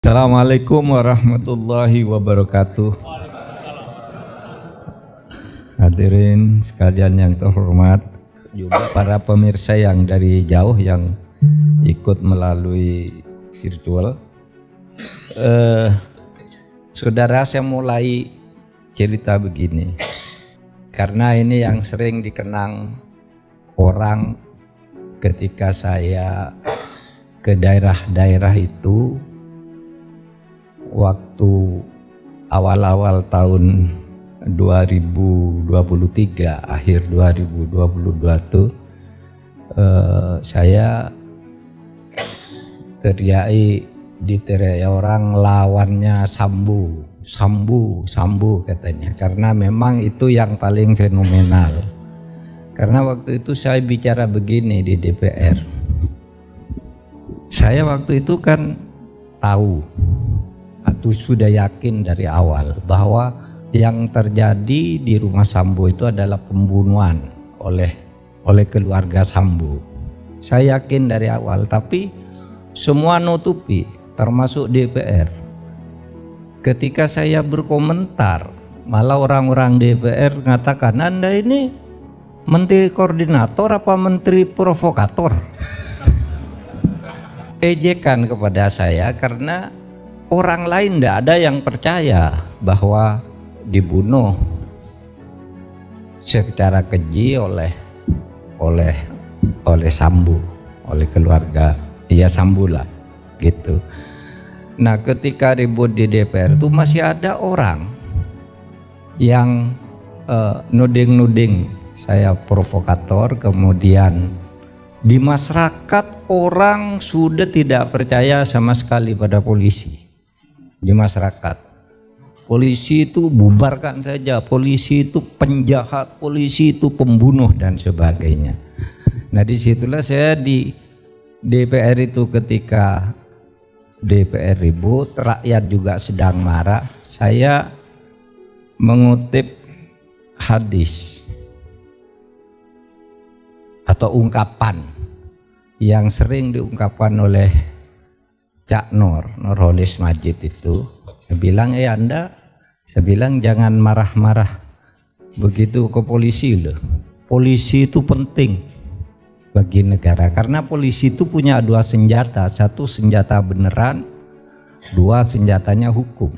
Assalamualaikum warahmatullahi wabarakatuh. Hadirin sekalian yang terhormat, juga para pemirsa yang dari jauh yang ikut melalui virtual. Saudara, saya mulai cerita begini karena ini yang sering dikenang orang ketika saya ke daerah-daerah itu waktu awal-awal tahun 2023, akhir 2022 tuh saya diteriaki orang lawannya Sambu katanya, karena memang itu yang paling fenomenal. Karena waktu itu saya bicara begini di DPR, saya waktu itu kan tahu atau sudah yakin dari awal bahwa yang terjadi di rumah Sambo itu adalah pembunuhan oleh keluarga Sambo. Saya yakin dari awal, tapi semua nutupi, termasuk DPR. Ketika saya berkomentar, malah orang-orang DPR mengatakan, Anda ini menteri koordinator apa menteri provokator? Ejekan kepada saya karena orang lain tidak ada yang percaya bahwa dibunuh secara keji oleh Sambu, oleh keluarga Sambu lah gitu. Nah, ketika ribut di DPR itu masih ada orang yang nuding saya provokator, kemudian di masyarakat orang sudah tidak percaya sama sekali pada polisi. Di masyarakat, polisi itu bubarkan saja, polisi itu penjahat, polisi itu pembunuh dan sebagainya. Nah, disitulah saya di DPR itu, ketika DPR ribut, rakyat juga sedang marah, saya mengutip hadis atau ungkapan yang sering diungkapkan oleh Cak Nurholis Majid itu. Saya bilang, saya bilang jangan marah-marah begitu ke polisi loh. Polisi itu penting bagi negara, karena polisi itu punya dua senjata, satu senjata beneran, dua senjatanya hukum.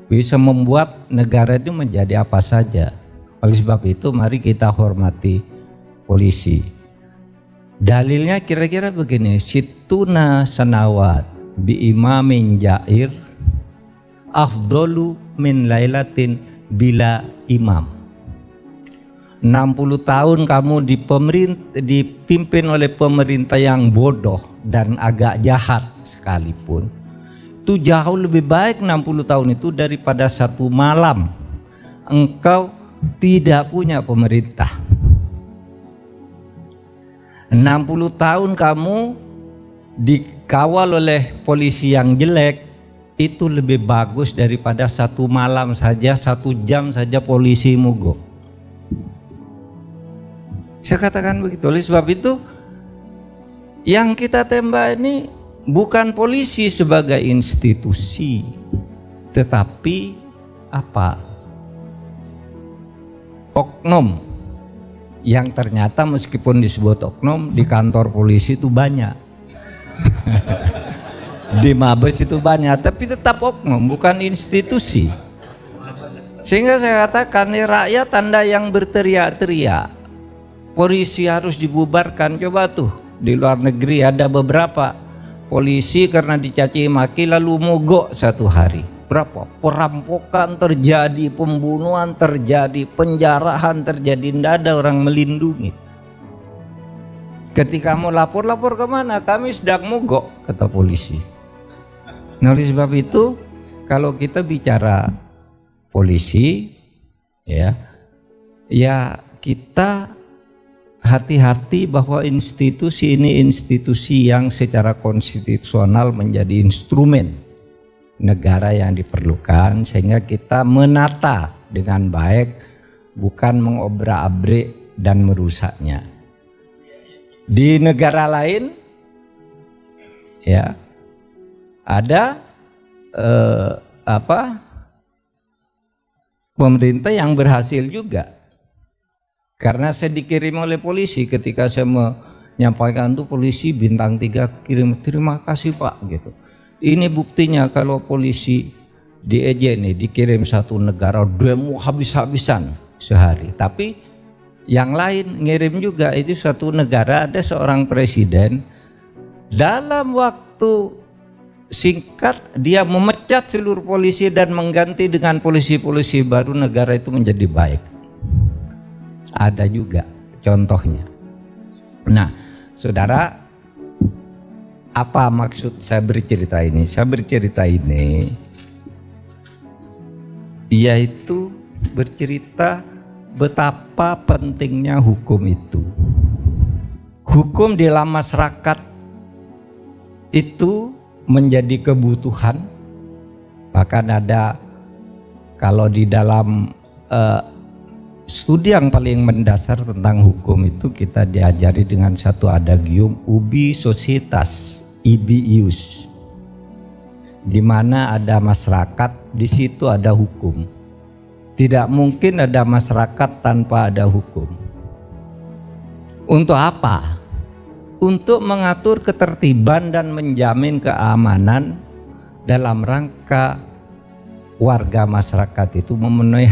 Bisa membuat negara itu menjadi apa saja. Oleh sebab itu mari kita hormati polisi. Dalilnya kira-kira begini, situna sanawat bi imamin jair afdolu min lailatin bila imam. 60 tahun kamu dipimpin oleh pemerintah yang bodoh dan agak jahat sekalipun, itu jauh lebih baik 60 tahun itu daripada satu malam engkau tidak punya pemerintah. 60 tahun kamu dikawal oleh polisi yang jelek itu lebih bagus daripada satu malam saja, 1 jam saja polisi mogok. Saya katakan begitu. Oleh sebab itu yang kita tembak ini bukan polisi sebagai institusi, tetapi apa? Oknum yang ternyata meskipun disebut oknum, di kantor polisi itu banyak. Di Mabes itu banyak, tapi tetap oknum, bukan institusi. Sehingga saya katakan, rakyat Anda yang berteriak-teriak polisi harus dibubarkan. Coba tuh di luar negeri ada beberapa polisi karena dicaci maki lalu mogok 1 hari. Berapa perampokan terjadi, pembunuhan terjadi, penjarahan terjadi, tidak ada orang melindungi. Ketika mau lapor kemana? Kami sedang mogok, kata polisi. Nah, oleh sebab itu kalau kita bicara polisi, ya kita hati-hati bahwa institusi ini institusi yang secara konstitusional menjadi instrumen negara yang diperlukan, sehingga kita menata dengan baik, bukan mengobrak-abrik dan merusaknya. Di negara lain ya ada pemerintah yang berhasil juga. Karena saya dikirim oleh polisi ketika saya menyampaikan tuh, polisi bintang 3 kirim, terima kasih Pak gitu. Ini buktinya kalau polisi di EJ nih dikirim satu negara demo habis-habisan sehari. Tapi yang lain ngirim juga, itu satu negara ada seorang presiden dalam waktu singkat dia memecat seluruh polisi dan mengganti dengan polisi-polisi baru, negara itu menjadi baik. Ada juga contohnya. Nah, saudara, apa maksud saya bercerita ini? Saya bercerita ini yaitu bercerita betapa pentingnya hukum itu. Hukum di dalam masyarakat itu menjadi kebutuhan. Bahkan ada, kalau di dalam studi yang paling mendasar tentang hukum itu, kita diajari dengan satu adagium ubi societas ibius, di mana ada masyarakat, di situ ada hukum. Tidak mungkin ada masyarakat tanpa ada hukum. Untuk apa? Untuk mengatur ketertiban dan menjamin keamanan dalam rangka warga masyarakat itu memenuhi,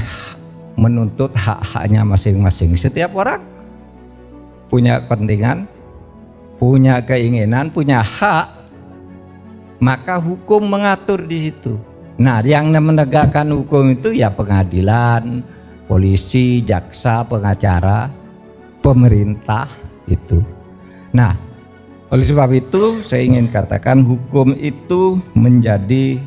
menuntut hak-haknya masing-masing. Setiap orang punya kepentingan, punya keinginan, punya hak, maka hukum mengatur di situ. Nah, yang menegakkan hukum itu ya pengadilan, polisi, jaksa, pengacara, pemerintah itu. Nah, oleh sebab itu saya ingin katakan hukum itu menjadi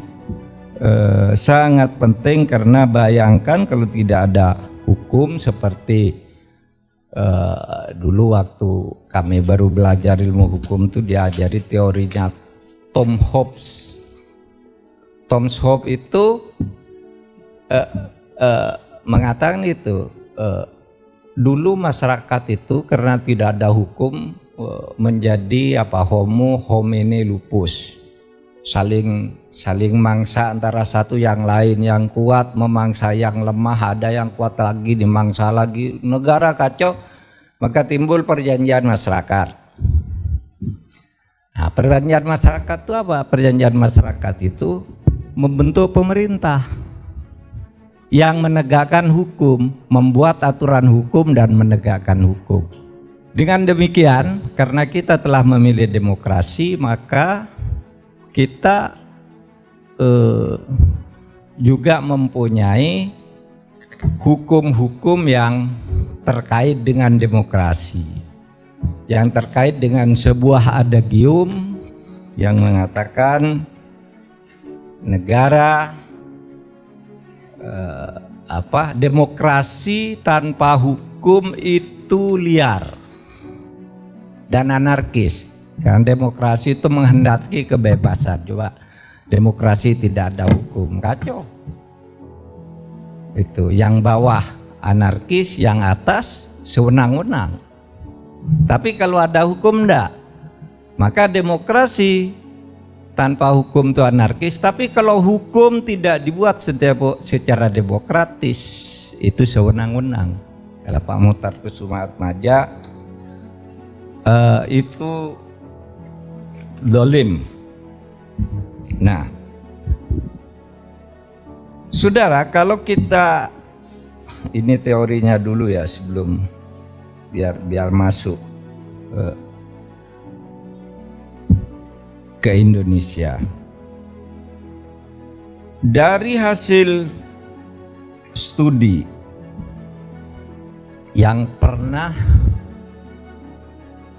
sangat penting, karena bayangkan kalau tidak ada hukum, seperti dulu waktu kami baru belajar ilmu hukum itu diajari teorinya Tom Hobbes. Tom Hobbes itu mengatakan itu dulu masyarakat itu karena tidak ada hukum menjadi homo homini lupus, saling mangsa antara satu yang lain, yang kuat memangsa yang lemah, ada yang kuat lagi dimangsa lagi, negara kacau, maka timbul perjanjian masyarakat. Nah, perjanjian masyarakat itu apa? Perjanjian masyarakat itu membentuk pemerintah yang menegakkan hukum, membuat aturan hukum dan menegakkan hukum. Dengan demikian, karena kita telah memilih demokrasi, maka kita juga mempunyai hukum-hukum yang terkait dengan demokrasi, yang terkait dengan sebuah adagium yang mengatakan negara demokrasi tanpa hukum itu liar dan anarkis. Karena demokrasi itu menghendaki kebebasan. Coba demokrasi tidak ada hukum, kacau. Itu yang bawah anarkis, yang atas sewenang-wenang. Tapi kalau ada hukum enggak, maka demokrasi tanpa hukum itu anarkis. Tapi kalau hukum tidak dibuat secara demokratis, itu sewenang-wenang. Kalau Pak Muhtar Kusumaatmadja itu dolim. Nah, saudara, kalau kita, ini teorinya dulu ya sebelum biar masuk ke Indonesia. Dari hasil studi yang pernah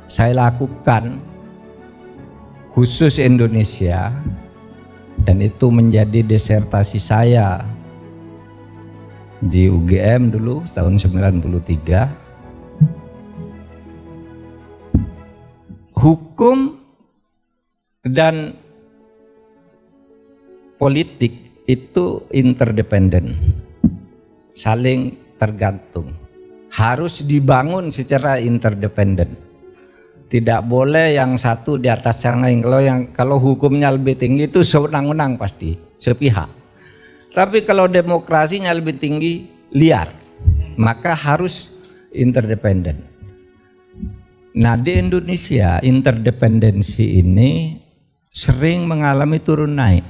saya lakukan khusus Indonesia, dan itu menjadi disertasi saya di UGM dulu tahun 93. Hukum dan politik itu interdependen, saling tergantung, harus dibangun secara interdependen. Tidak boleh yang satu di atas yang lain. Kalau hukumnya lebih tinggi itu sewenang-wenang pasti. sepihak. Tapi kalau demokrasinya lebih tinggi, liar, maka harus interdependen. Nah, di Indonesia interdependensi ini sering mengalami turun naik.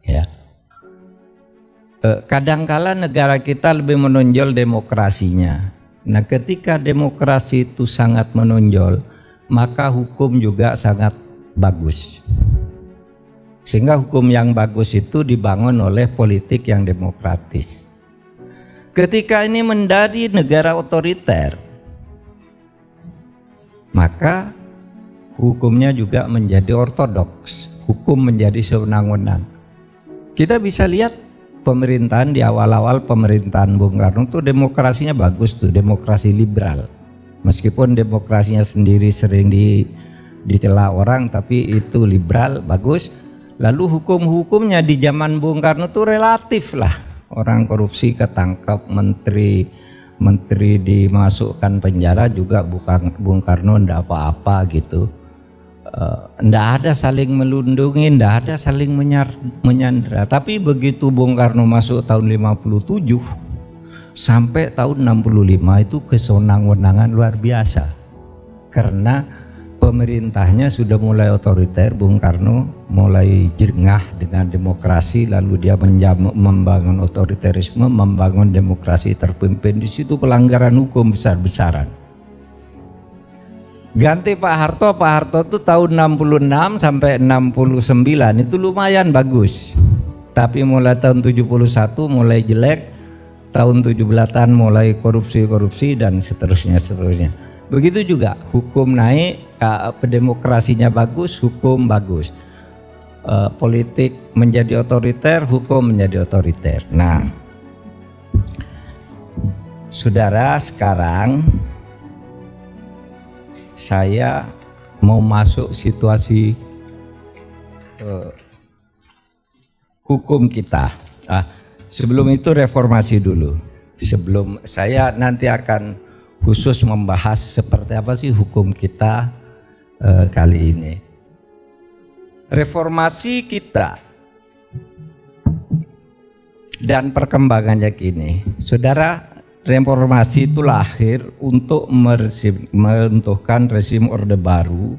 Ya. Kadangkala negara kita lebih menonjol demokrasinya. Nah, ketika demokrasi itu sangat menonjol, maka hukum juga sangat bagus. Sehingga hukum yang bagus itu dibangun oleh politik yang demokratis. Ketika ini menjadi negara otoriter, maka hukumnya juga menjadi ortodoks. Hukum menjadi sewenang-wenang. Kita bisa lihat pemerintahan di awal-awal pemerintahan Bung Karno itu demokrasinya bagus tuh, demokrasi liberal. Meskipun demokrasinya sendiri sering dicela orang, tapi itu liberal, bagus. Lalu hukum-hukumnya di zaman Bung Karno itu relatif lah. Orang korupsi ketangkap, menteri dimasukkan penjara juga bukan Bung Karno ndak apa-apa gitu. Ndak ada saling melindungi, ndak ada saling menyandera. Tapi begitu Bung Karno masuk tahun 57 sampai tahun 65 itu kesenang-wenangan luar biasa. Karena pemerintahnya sudah mulai otoriter, Bung Karno mulai jengah dengan demokrasi, lalu dia membangun otoriterisme, membangun demokrasi terpimpin. Di situ pelanggaran hukum besar-besaran. Ganti Pak Harto itu tahun 66 sampai 69 itu lumayan bagus. Tapi mulai tahun 71 mulai jelek, tahun 17-an mulai korupsi dan seterusnya. Begitu juga hukum naik, demokrasinya bagus, hukum bagus. Politik menjadi otoriter, hukum menjadi otoriter. Nah, saudara, sekarang saya mau masuk situasi hukum kita. Sebelum itu reformasi dulu. Sebelum saya nanti akan khusus membahas seperti apa sih hukum kita kali ini. Reformasi kita dan perkembangannya kini. Saudara, reformasi itu lahir untuk menentukan rezim Orde Baru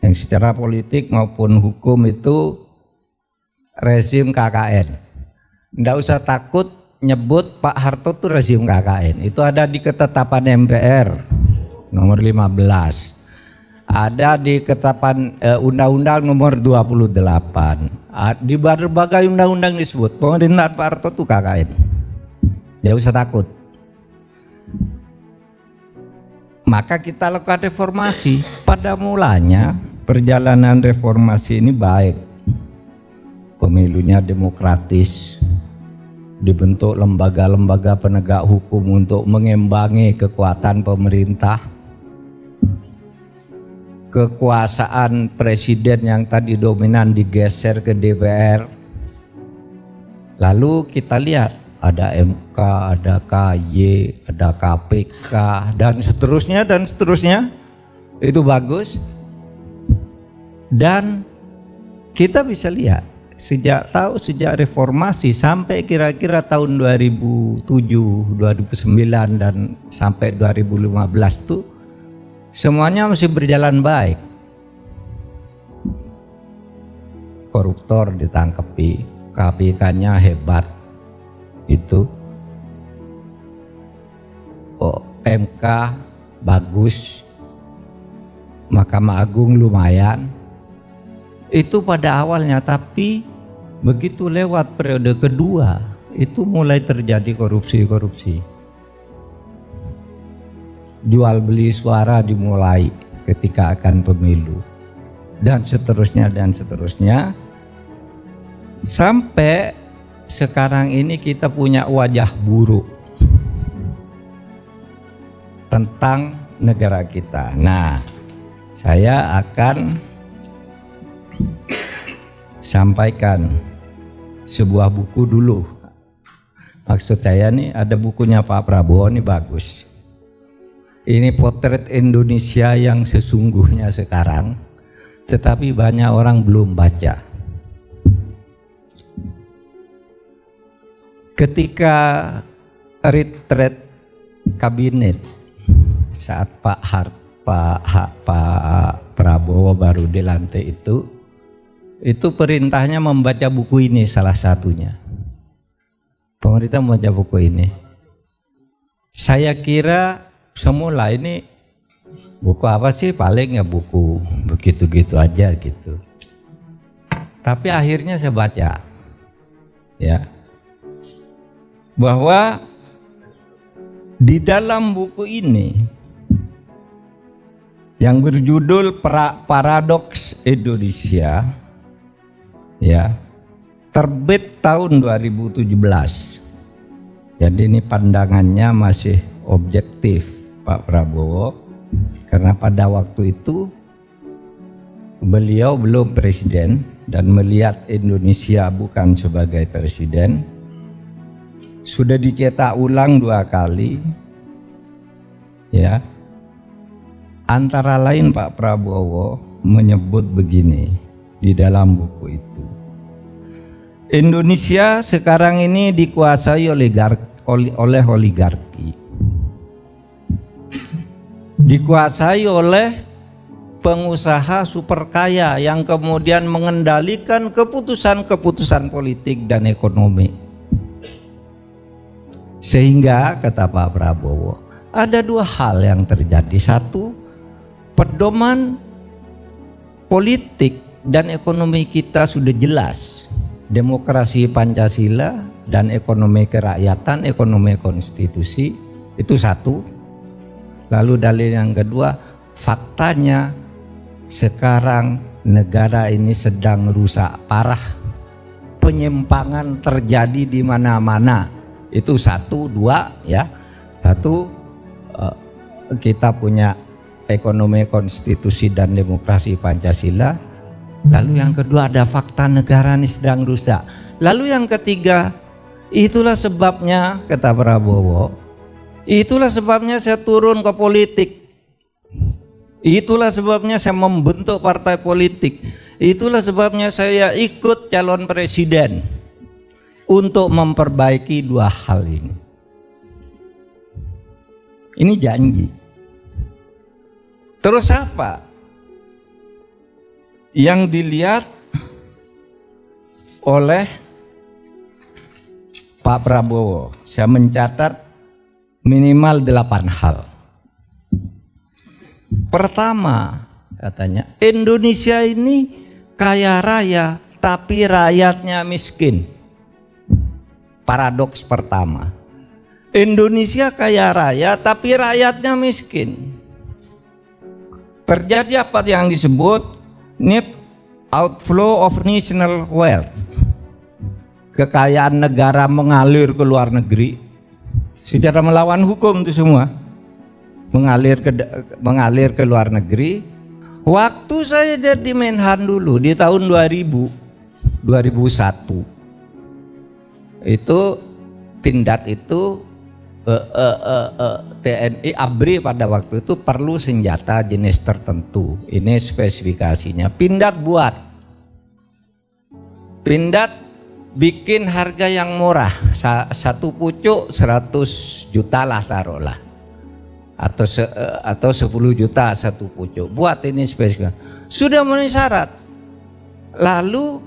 yang secara politik maupun hukum itu rezim KKN. Nggak usah takut nyebut Pak Harto itu rezim KKN. Itu ada di ketetapan MPR nomor 15. Ada di ketetapan Undang-Undang nomor 28. Di berbagai undang-undang disebut pemerintahan Pak Harto itu KKN. Jangan usah takut. Maka kita lakukan reformasi. Pada mulanya perjalanan reformasi ini baik. Pemilunya demokratis. Dibentuk lembaga-lembaga penegak hukum untuk mengimbangi kekuatan pemerintah. Kekuasaan presiden yang tadi dominan digeser ke DPR. Lalu kita lihat ada MK, ada KY, ada KPK dan seterusnya. Itu bagus. Dan kita bisa lihat sejak reformasi sampai kira-kira tahun 2007, 2009 dan sampai 2015 tuh semuanya masih berjalan baik. Koruptor ditangkapi, KPK-nya hebat itu. MK bagus, Mahkamah Agung lumayan. Itu pada awalnya, tapi begitu lewat periode kedua itu mulai terjadi korupsi. Jual beli suara dimulai ketika akan pemilu dan seterusnya sampai sekarang ini kita punya wajah buruk tentang negara kita. Nah, saya akan sampaikan sebuah buku dulu. Maksud saya nih, ada bukunya Pak Prabowo, ini bagus. Ini potret Indonesia yang sesungguhnya sekarang, tetapi banyak orang belum baca. ketika retret kabinet saat Pak Prabowo baru dilantik itu perintahnya membaca buku ini salah satunya. Pemerintah membaca buku ini. Saya kira semula ini buku apa sih, paling ya buku begitu-gitu aja gitu. Tapi akhirnya saya baca ya bahwa di dalam buku ini yang berjudul Paradoks Indonesia ya, terbit tahun 2017. Jadi ini pandangannya masih objektif Pak Prabowo, karena pada waktu itu beliau belum presiden dan melihat Indonesia bukan sebagai presiden. Sudah dicetak ulang 2 kali ya. Antara lain Pak Prabowo menyebut begini di dalam buku itu. Indonesia sekarang ini dikuasai oleh oligarki. Dikuasai oleh pengusaha super kaya yang kemudian mengendalikan keputusan-keputusan politik dan ekonomi. Sehingga kata Pak Prabowo, ada 2 hal yang terjadi. Satu, pedoman politik dan ekonomi kita sudah jelas. Demokrasi Pancasila dan ekonomi kerakyatan, ekonomi konstitusi, itu satu. Lalu dalil yang kedua, faktanya sekarang negara ini sedang rusak parah. Penyimpangan terjadi di mana-mana. Itu 1, 2 ya. 1, kita punya ekonomi konstitusi dan demokrasi Pancasila. Lalu yang kedua, ada fakta negara ini sedang rusak. Lalu yang ketiga, itulah sebabnya kata Prabowo, itulah sebabnya saya turun ke politik. Itulah sebabnya saya membentuk partai politik. Itulah sebabnya saya ikut calon presiden untuk memperbaiki 2 hal ini. Ini janji. Terus apa yang dilihat oleh Pak Prabowo? Saya mencatat minimal 8 hal. Pertama, katanya Indonesia ini kaya raya tapi rakyatnya miskin. Paradoks pertama. Indonesia kaya raya tapi rakyatnya miskin. Terjadi apa yang disebut net outflow of national wealth. Kekayaan negara mengalir ke luar negeri secara melawan hukum itu semua. Mengalir ke luar negeri. Waktu saya jadi Menhan dulu di tahun 2001 itu Pindad itu TNI ABRI pada waktu itu perlu senjata jenis tertentu. Ini spesifikasinya. Pindad bikin harga yang murah, 1 pucuk 100 juta lah taruhlah, atau 10 juta 1 pucuk. Buat ini spesifikasi. Sudah memenuhi syarat. Lalu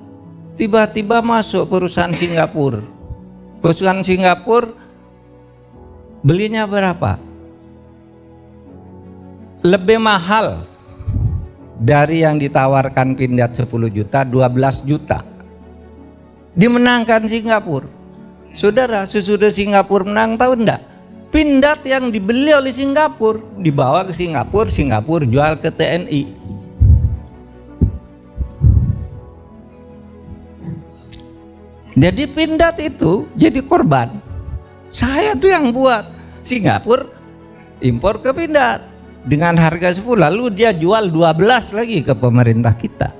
tiba-tiba masuk perusahaan Singapura. Perusahaan Singapura belinya berapa? Lebih mahal dari yang ditawarkan Pindad 10 juta, 12 juta. Dimenangkan Singapura. Saudara, sesudah Singapura menang, tahu enggak? Pindad yang dibeli oleh Singapura dibawa ke Singapura, Singapura jual ke TNI. Jadi Pindad itu jadi korban. Saya tuh yang buat. Singapura impor ke Pindad dengan harga 10, lalu dia jual 12 lagi ke pemerintah kita.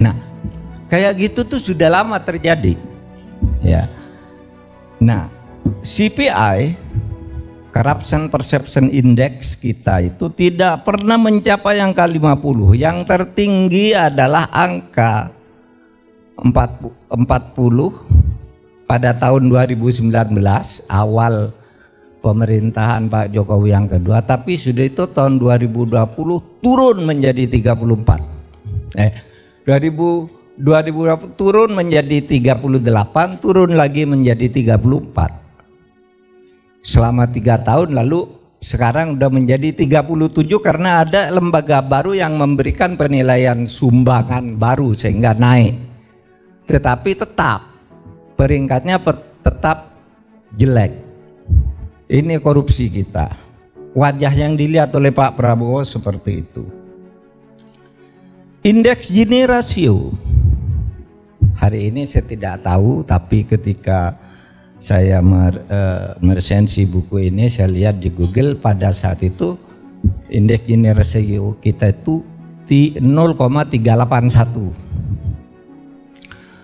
Nah, kayak gitu tuh sudah lama terjadi. Ya. Nah, CPI, Corruption Perception Index kita itu tidak pernah mencapai angka 50. Yang tertinggi adalah angka pada tahun 2019 awal pemerintahan Pak Jokowi yang kedua, tapi sudah itu tahun 2020 turun menjadi 34. 2020 turun menjadi 38, turun lagi menjadi 34. Selama 3 tahun, lalu sekarang udah menjadi 37 karena ada lembaga baru yang memberikan penilaian sumbangan baru sehingga naik. Tetapi tetap peringkatnya tetap jelek. Ini korupsi kita. Wajah yang dilihat oleh Pak Prabowo seperti itu. Indeks Gini rasio. Hari ini saya tidak tahu, tapi ketika saya meresensi buku ini, saya lihat di Google pada saat itu indeks Gini rasio kita itu 0,381.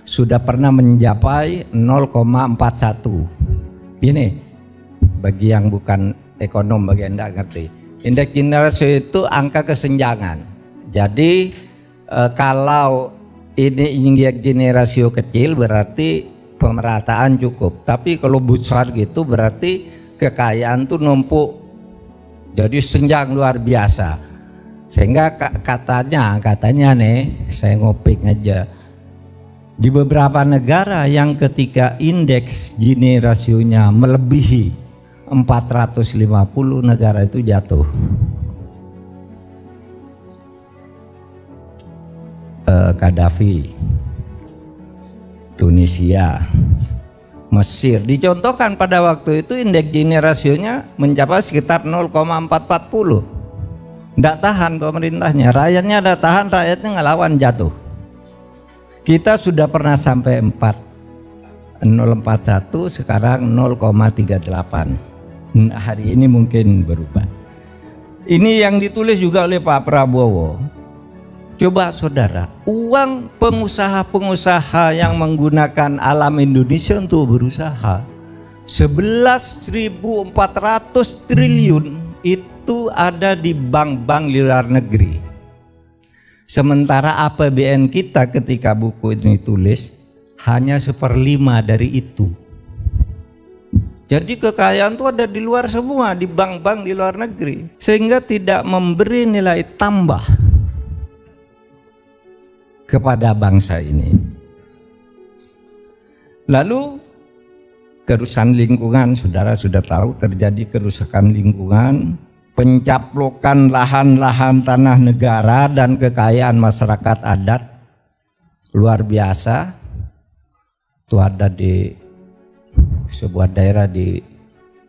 Sudah pernah mencapai 0,41. Ini bagi yang bukan ekonom, bagi yang tidak ngerti. Indeks Gini rasio itu angka kesenjangan. Jadi kalau ini indeks Gini rasio kecil berarti pemerataan cukup. Tapi kalau besar gitu berarti kekayaan tuh numpuk. Jadi senjang luar biasa. Sehingga katanya nih, saya ngopik aja. Di beberapa negara yang ketika indeks Gini rasionya melebihi 450, negara itu jatuh. Gaddafi, Tunisia, Mesir dicontohkan pada waktu itu indeks Gini rasionya mencapai sekitar 0,440. Tidak tahan pemerintahnya, rakyatnya ada tahan, rakyatnya ngelawan, jatuh. Kita sudah pernah sampai 0,41, sekarang 0,38. Hari ini mungkin berubah. Ini yang ditulis juga oleh Pak Prabowo. Coba saudara, uang pengusaha-pengusaha yang menggunakan alam Indonesia untuk berusaha 11.400 triliun itu ada di bank-bank di luar negeri. Sementara APBN kita ketika buku ini tulis hanya 1/5 dari itu. Jadi kekayaan itu ada di luar semua, di bank-bank di luar negeri, sehingga tidak memberi nilai tambah kepada bangsa ini. Lalu kerusakan lingkungan, saudara sudah tahu terjadi kerusakan lingkungan, pencaplokan lahan-lahan tanah negara dan kekayaan masyarakat adat luar biasa. Itu ada di sebuah daerah di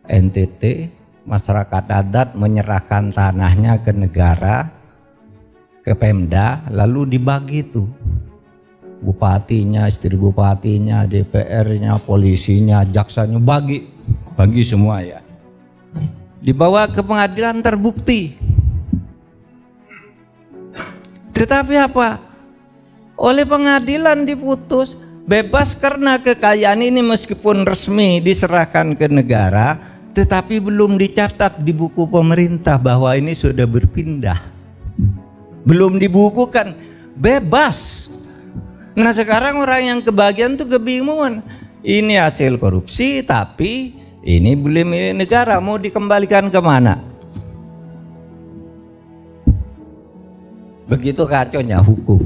NTT, masyarakat adat menyerahkan tanahnya ke negara, ke Pemda, lalu dibagi tuh. Bupatinya, istri bupatinya, DPR-nya, polisinya, jaksanya, bagi semua ya. Dibawa ke pengadilan terbukti. Tetapi apa? Oleh pengadilan diputus bebas karena kekayaan ini meskipun resmi diserahkan ke negara, tetapi belum dicatat di buku pemerintah bahwa ini sudah berpindah. Belum dibukukan, bebas. Nah sekarang orang yang kebagian tuh kebingungan. Ini hasil korupsi tapi ini belum milik negara, mau dikembalikan kemana? Begitu kacaunya hukum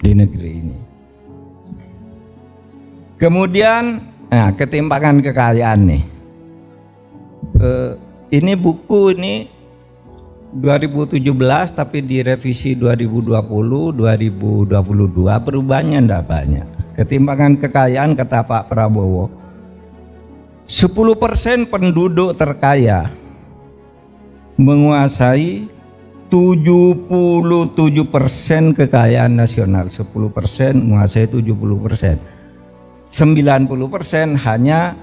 di negeri ini. Kemudian ketimpangan kekayaan nih. Ini buku ini 2017 tapi direvisi 2020, 2022, perubahannya tidak banyak. Ketimpangan kekayaan kata Pak Prabowo, 10% penduduk terkaya menguasai 77% kekayaan nasional. 10% menguasai 70%. 90% hanya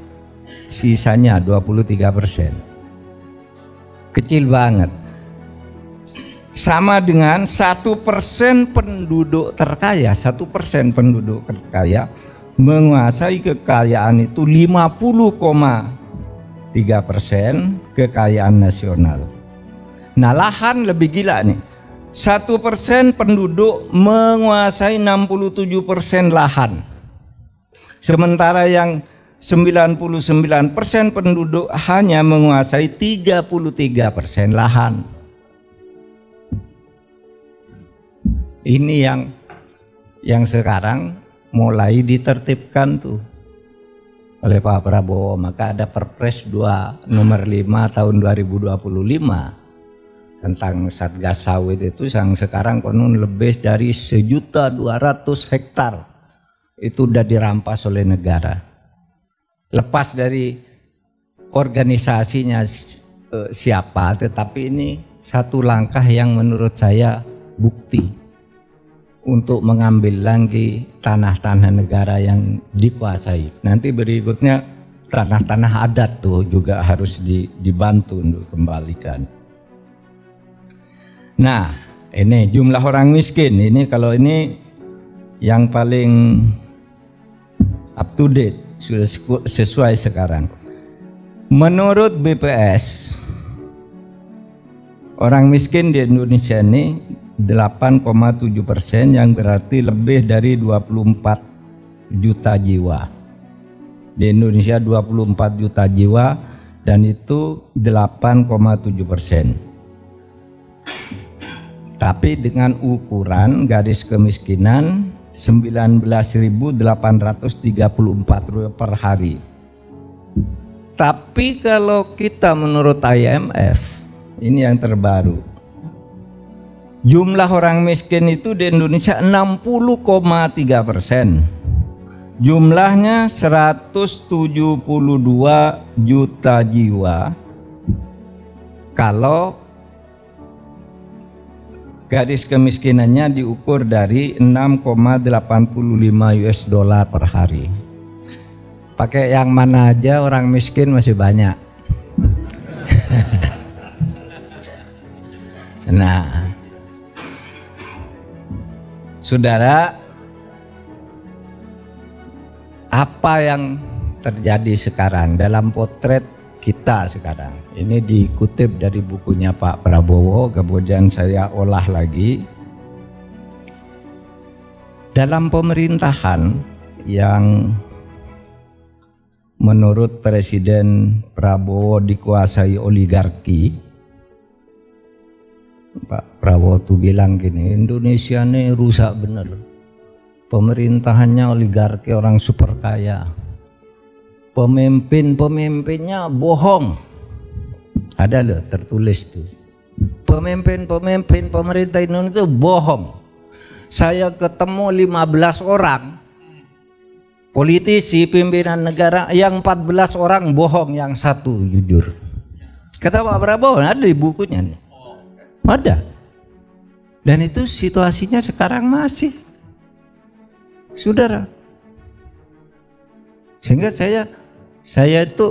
sisanya 23%. Kecil banget. Sama dengan 1% penduduk terkaya, 1% penduduk terkaya menguasai kekayaan itu 50,3% kekayaan nasional. Nah lahan lebih gila nih, 1% penduduk menguasai 67% lahan. Sementara yang 99% penduduk hanya menguasai 33% lahan. Ini yang sekarang mulai ditertibkan tuh oleh Pak Prabowo. Maka ada Perpres 2 nomor 5 tahun 2025 tentang Satgas Sawit itu yang sekarang konon lebih dari 1.200.000 hektar itu udah dirampas oleh negara. Lepas dari organisasinya siapa, tetapi ini satu langkah yang menurut saya bukti untuk mengambil lagi tanah-tanah negara yang dikuasai. Nanti berikutnya tanah-tanah adat tuh juga harus dibantu untuk kembalikan. Nah, ini jumlah orang miskin. Ini kalau ini yang paling up to date, sudah sesuai sekarang. Menurut BPS, orang miskin di Indonesia ini 8,7%, yang berarti lebih dari 24 juta jiwa. Di Indonesia 24 juta jiwa dan itu 8,7%. Tapi dengan ukuran garis kemiskinan 19.834 rupiah per hari. Tapi kalau kita menurut IMF, ini yang terbaru, jumlah orang miskin itu di Indonesia 60,3%. Jumlahnya 172 juta jiwa. Kalau garis kemiskinannya diukur dari 6,85 US dollar per hari. Pakai yang mana aja orang miskin masih banyak. Nah, saudara, apa yang terjadi sekarang dalam potret kita sekarang? Ini dikutip dari bukunya Pak Prabowo, kemudian saya olah lagi. Dalam pemerintahan yang menurut Presiden Prabowo dikuasai oligarki, Pak Prabowo tuh bilang gini, Indonesia ini rusak bener, pemerintahannya oligarki, orang super kaya, pemimpinnya bohong. Ada loh tertulis tuh, pemimpin pemerintah Indonesia itu bohong. Saya ketemu 15 orang politisi pimpinan negara, yang 14 orang bohong, yang satu jujur. Kata Pak Prabowo, ada di bukunya nih. Ada. Dan itu situasinya sekarang masih, saudara. Sehingga saya itu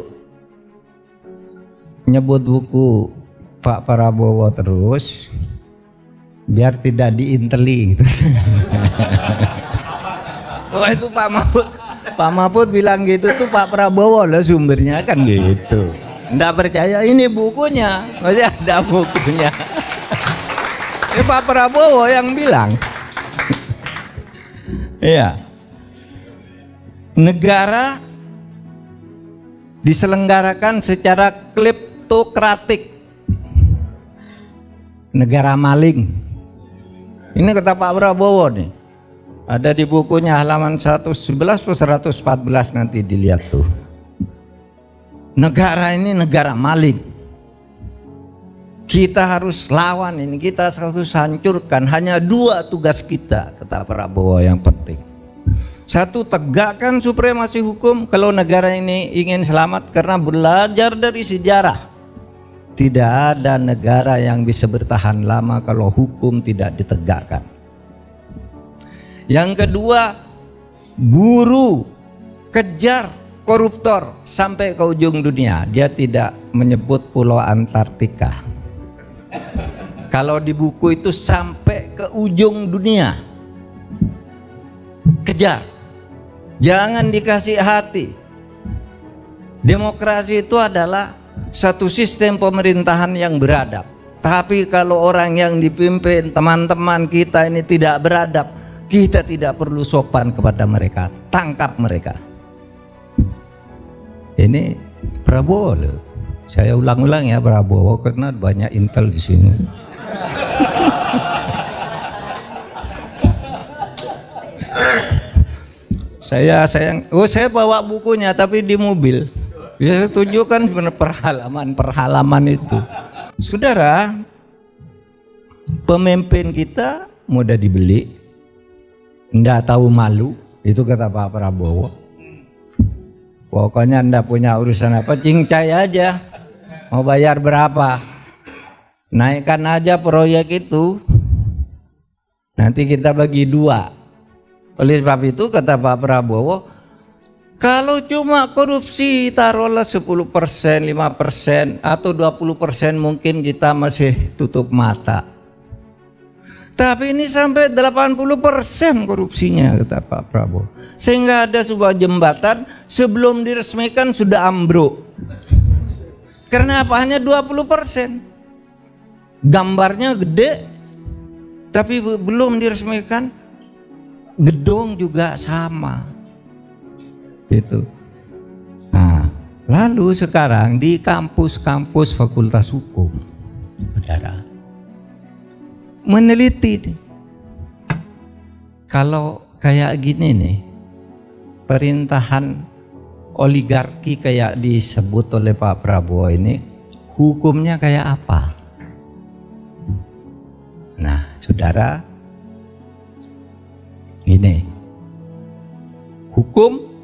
nyebut buku Pak Prabowo terus biar tidak diinteli gitu. Oh, itu Pak Mahfud bilang gitu tuh, Pak Prabowo lah sumbernya kan gitu. Nggak percaya, ini bukunya, masih ada bukunya. Ini Pak Prabowo yang bilang. Iya. Negara diselenggarakan secara kleptokratik. Negara maling. Ini kata Pak Prabowo nih. Ada di bukunya halaman 111 plus 114, nanti dilihat tuh. Negara ini negara maling. Kita harus lawan ini, kita harus hancurkan. Hanya dua tugas kita, kata Prabowo, yang penting. Satu, tegakkan supremasi hukum kalau negara ini ingin selamat, karena belajar dari sejarah, tidak ada negara yang bisa bertahan lama kalau hukum tidak ditegakkan. Yang kedua, buru, kejar koruptor sampai ke ujung dunia. Dia tidak menyebut pulau Antartika. Kalau di buku itu sampai ke ujung dunia. Kejar. Jangan dikasih hati. Demokrasi itu adalah satu sistem pemerintahan yang beradab, Tapi kalau orang yang dipimpin teman-teman kita ini tidak beradab, kita tidak perlu sopan kepada mereka, tangkap mereka. Ini Prabowo loh. Saya ulang-ulang ya, Prabowo, karena banyak intel di sini. Saya bawa bukunya tapi di mobil. Bisa saya tunjukkan perhalaman itu. Saudara, pemimpin kita mudah dibeli, ndak tahu malu, itu kata Pak Prabowo. Pokoknya ndak punya urusan apa, cincai aja. Mau bayar berapa? Naikkan aja proyek itu. Nanti kita bagi 2. Oleh sebab itu kata Pak Prabowo, kalau cuma korupsi taruhlah 10%, 5% atau 20% mungkin kita masih tutup mata. Tapi ini sampai 80% korupsinya kata Pak Prabowo. Sehingga ada sebuah jembatan sebelum diresmikan sudah ambruk. Karena apa? Hanya 20%. Gambarnya gede tapi belum diresmikan. Gedung juga sama. Gitu. Nah, lalu sekarang di kampus-kampus Fakultas Hukum, saudara, meneliti nih, kalau kayak gini nih, perintahan oligarki kayak disebut oleh Pak Prabowo ini, hukumnya kayak apa? Nah, saudara, ini hukum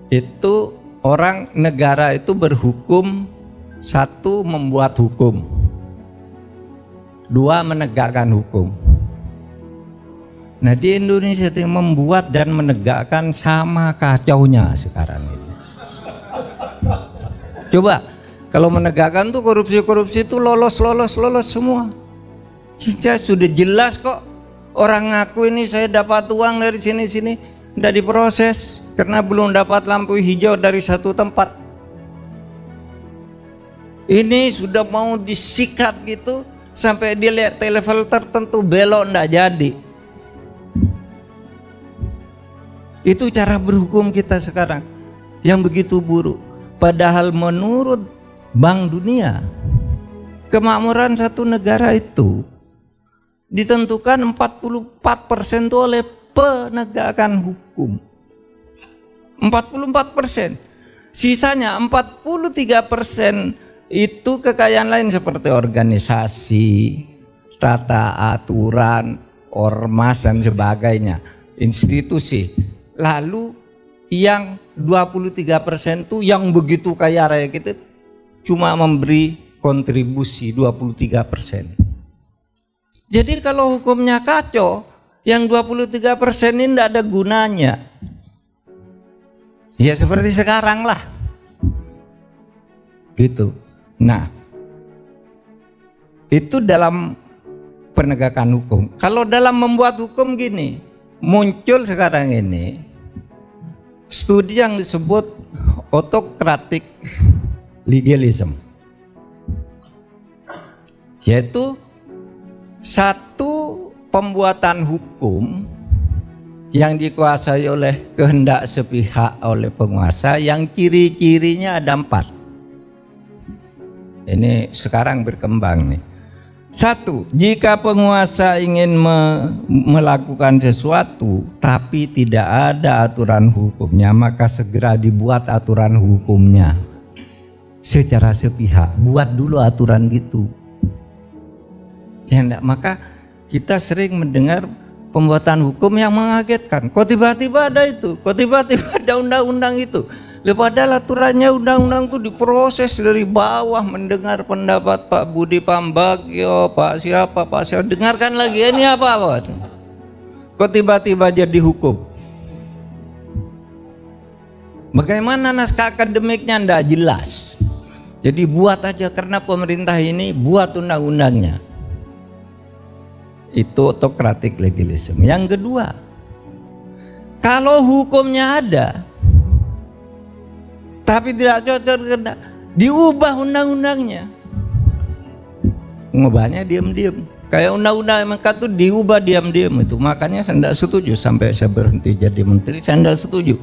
itu orang negara itu berhukum, 1 membuat hukum, 2 menegakkan hukum. Nah di Indonesia itu membuat dan menegakkan sama kacaunya sekarang ini. Coba kalau menegakkan tuh korupsi itu lolos semua. Cinta sudah jelas kok. Orang ngaku ini saya dapat uang dari sini, tidak diproses karena belum dapat lampu hijau dari satu tempat. Ini sudah mau disikat gitu sampai dia lihat level tertentu belok tidak jadi. Itu cara berhukum kita sekarang yang begitu buruk. Padahal menurut Bank Dunia, kemakmuran satu negara itu ditentukan 44% itu oleh penegakan hukum. 44%. Sisanya 43% itu kekayaan lain seperti organisasi, tata aturan, ormas dan sebagainya, institusi. Lalu yang 23% itu yang begitu kaya raya kita cuma memberi kontribusi 23%. Jadi kalau hukumnya kacau, yang 23% ini tidak ada gunanya. Ya seperti sekarang lah. Gitu. Nah, itu dalam penegakan hukum. Kalau dalam membuat hukum gini, muncul sekarang ini studi yang disebut autocratic legalism. Yaitu satu pembuatan hukum yang dikuasai oleh kehendak sepihak oleh penguasa yang ciri-cirinya ada 4. Ini sekarang berkembang nih. 1, jika penguasa ingin melakukan sesuatu tapi tidak ada aturan hukumnya, maka segera dibuat aturan hukumnya secara sepihak. Buat dulu aturan gitu. Ya enggak, maka kita sering mendengar pembuatan hukum yang mengagetkan. Kok tiba-tiba ada itu? Kok tiba-tiba ada undang-undang itu? Padahal aturannya undang-undang itu diproses dari bawah, mendengar pendapat Pak Budi Pambagio, Pak siapa, dengarkan lagi, ini apa? Kok tiba-tiba jadi hukum? Bagaimana naskah akademiknya enggak jelas. Jadi buat aja karena pemerintah ini buat undang-undangnya. Itu autocratic legalism. Yang kedua, kalau hukumnya ada tapi tidak cocok, diubah undang-undangnya. ngubahnya diam-diam. Kayak undang-undang MK tuh diubah diam-diam itu. Makanya saya tidak setuju sampai saya berhenti jadi menteri, saya tidak setuju.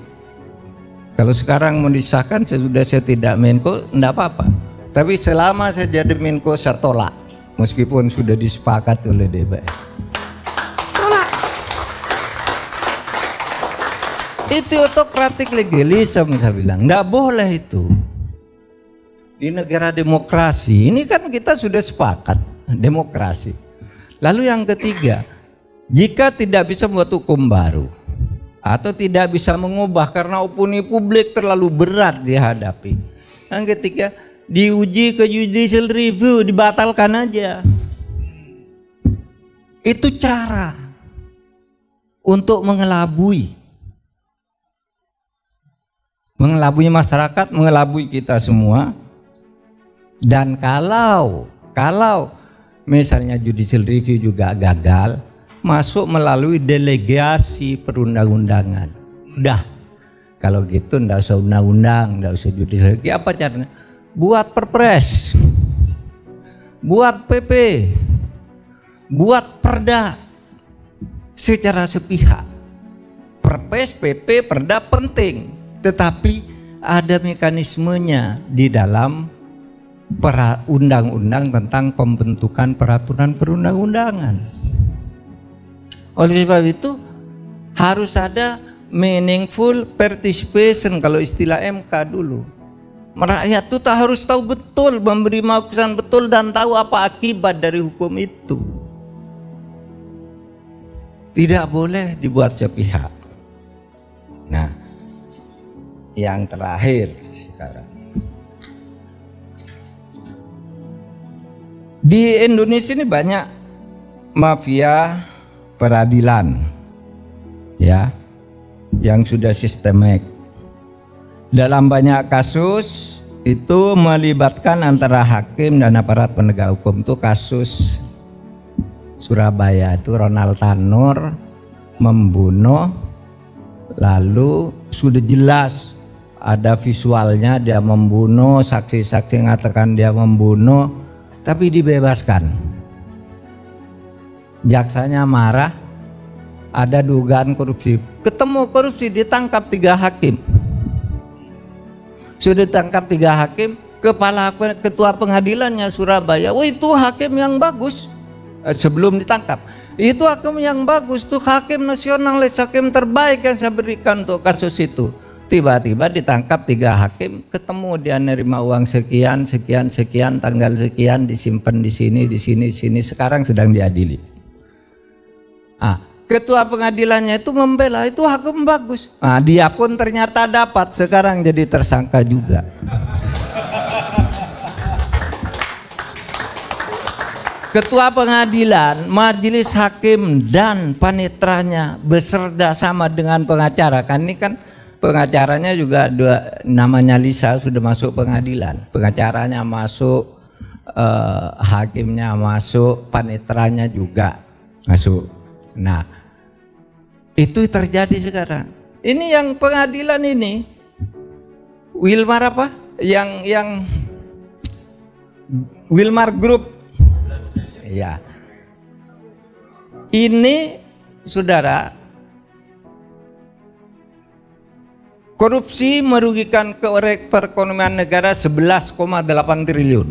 Kalau sekarang mau disahkan sesudah saya tidak Menko, tidak apa-apa. Tapi selama saya jadi Menko saya tolak, meskipun sudah disepakati oleh DPR. Tolak. Itu autokratik legalisme saya bilang, tidak boleh itu. Di negara demokrasi ini kan kita sudah sepakat demokrasi. Lalu yang ketiga, jika tidak bisa membuat hukum baru atau tidak bisa mengubah karena opini publik terlalu berat dihadapi, yang ketiga diuji ke judicial review, dibatalkan aja. Itu cara untuk mengelabui masyarakat, mengelabui kita semua. Dan kalau misalnya judicial review juga gagal, masuk melalui delegasi perundang-undangan. Udah, kalau gitu ndak usah undang-undang, ndak usah judicial review. Apa caranya? Buat perpres, buat PP, buat perda secara sepihak. Perpres, PP, perda penting, tetapi ada mekanismenya di dalam undang-undang tentang pembentukan peraturan perundang-undangan. Oleh sebab itu harus ada meaningful participation, kalau istilah MK dulu. Rakyat itu tak harus tahu betul, memberi masukan betul dan tahu apa akibat dari hukum itu. Tidak boleh dibuat sepihak. Nah, yang terakhir sekarang. Di Indonesia ini banyak mafia peradilan, ya, yang sudah sistemik. Dalam banyak kasus itu melibatkan antara hakim dan aparat penegak hukum. Itu kasus Surabaya itu Ronald Tanur membunuh, lalu sudah jelas ada visualnya dia membunuh, saksi-saksi mengatakan dia membunuh, tapi dibebaskan. Jaksanya marah, ada dugaan korupsi, ketemu korupsi, ditangkap 3 hakim. Sudah ditangkap 3 hakim, ketua pengadilannya Surabaya, oh itu hakim yang bagus. Sebelum ditangkap, itu hakim yang bagus, tuh hakim nasionalis, hakim terbaik yang saya berikan untuk kasus itu. Tiba-tiba ditangkap 3 hakim, ketemu dia nerima uang sekian, tanggal sekian, disimpan di sini, sekarang sedang diadili. Ketua pengadilannya itu membela, itu hakim bagus. Dia pun ternyata dapat, sekarang jadi tersangka juga. Ketua pengadilan, majelis hakim dan panetranya beserta sama dengan pengacara. Kan ini kan pengacaranya juga namanya Lisa, sudah masuk pengadilan. Pengacaranya masuk, hakimnya masuk, panetranya juga masuk. Nah, itu terjadi sekarang. Ini yang pengadilan ini, Wilmar apa? Yang Wilmar Group. Ya, ini saudara, korupsi merugikan perekonomian negara 11,8 triliun.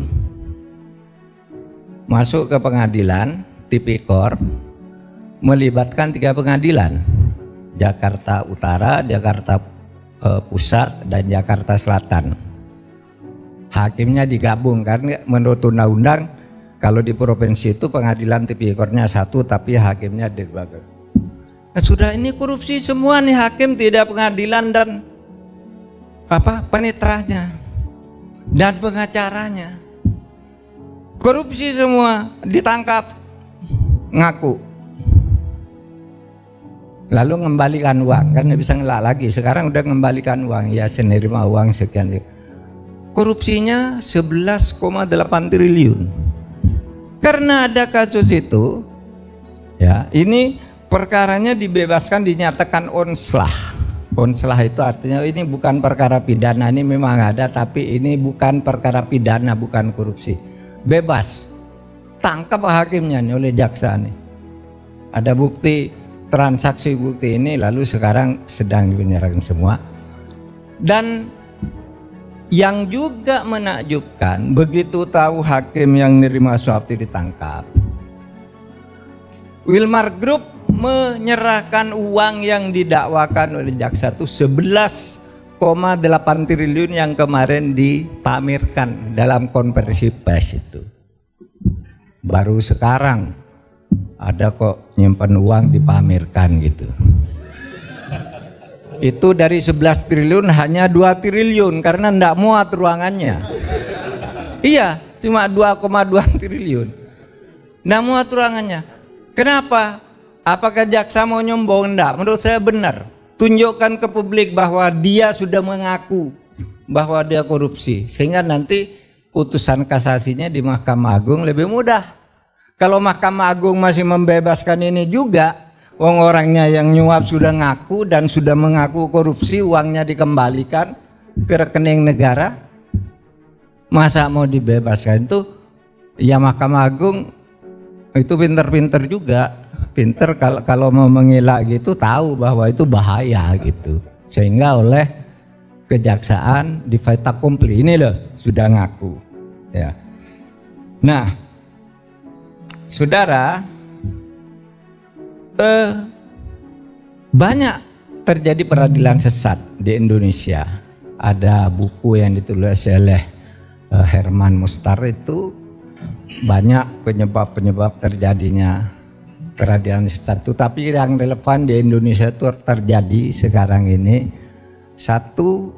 Masuk ke pengadilan, tipikor, melibatkan 3 pengadilan, Jakarta Utara, Jakarta Pusat, dan Jakarta Selatan. Hakimnya digabung karena menurut undang-undang kalau di provinsi itu pengadilan tipikornya 1 tapi hakimnya dibagi. Sudah ini korupsi semua nih, hakim tidak pengadilan dan panetranya dan pengacaranya. Korupsi semua, ditangkap, ngaku. Lalu mengembalikan uang, kan bisa ngelak lagi. Sekarang udah mengembalikan uang, ya saya nerima uang sekian. Korupsinya 11,8 triliun. Karena ada kasus itu, ya ini perkaranya dibebaskan, dinyatakan onslah. Onslah itu artinya ini bukan perkara pidana, ini memang ada tapi ini bukan perkara pidana, bukan korupsi. Bebas. ketangkap hakimnya nih oleh jaksa nih. Ada bukti, transaksi bukti ini, lalu sekarang sedang dipenyerahkan semua. Dan yang juga menakjubkan, begitu tahu hakim yang nerima suap itu ditangkap, Wilmar Group menyerahkan uang yang didakwakan oleh jaksa itu 11,8 triliun yang kemarin dipamerkan dalam konversi pers itu. Baru sekarang ada kok nyimpan uang dipamerkan gitu. Itu dari 11 triliun hanya 2 triliun karena ndak muat ruangannya. Iya, cuma 2,2 triliun. Ndak muat ruangannya. Kenapa? Apakah jaksa mau nyombong? Ndak. Menurut saya benar. Tunjukkan ke publik bahwa dia sudah mengaku bahwa dia korupsi, sehingga nanti putusan kasasinya di Mahkamah Agung lebih mudah. Kalau Mahkamah Agung masih membebaskan ini juga, wong orangnya yang nyuap sudah ngaku dan sudah mengaku korupsi, uangnya dikembalikan ke rekening negara, masa mau dibebaskan? Itu ya Mahkamah Agung itu pinter-pinter juga, pinter kalau mau mengelak gitu, tahu bahwa itu bahaya gitu, sehingga oleh kejaksaan di fait accompli ini loh sudah ngaku ya. Nah, saudara, banyak terjadi peradilan sesat di Indonesia. Ada buku yang ditulis oleh Herman Mustar, itu banyak penyebab-penyebab terjadinya peradilan sesat itu. Tapi yang relevan di Indonesia itu terjadi sekarang ini, satu,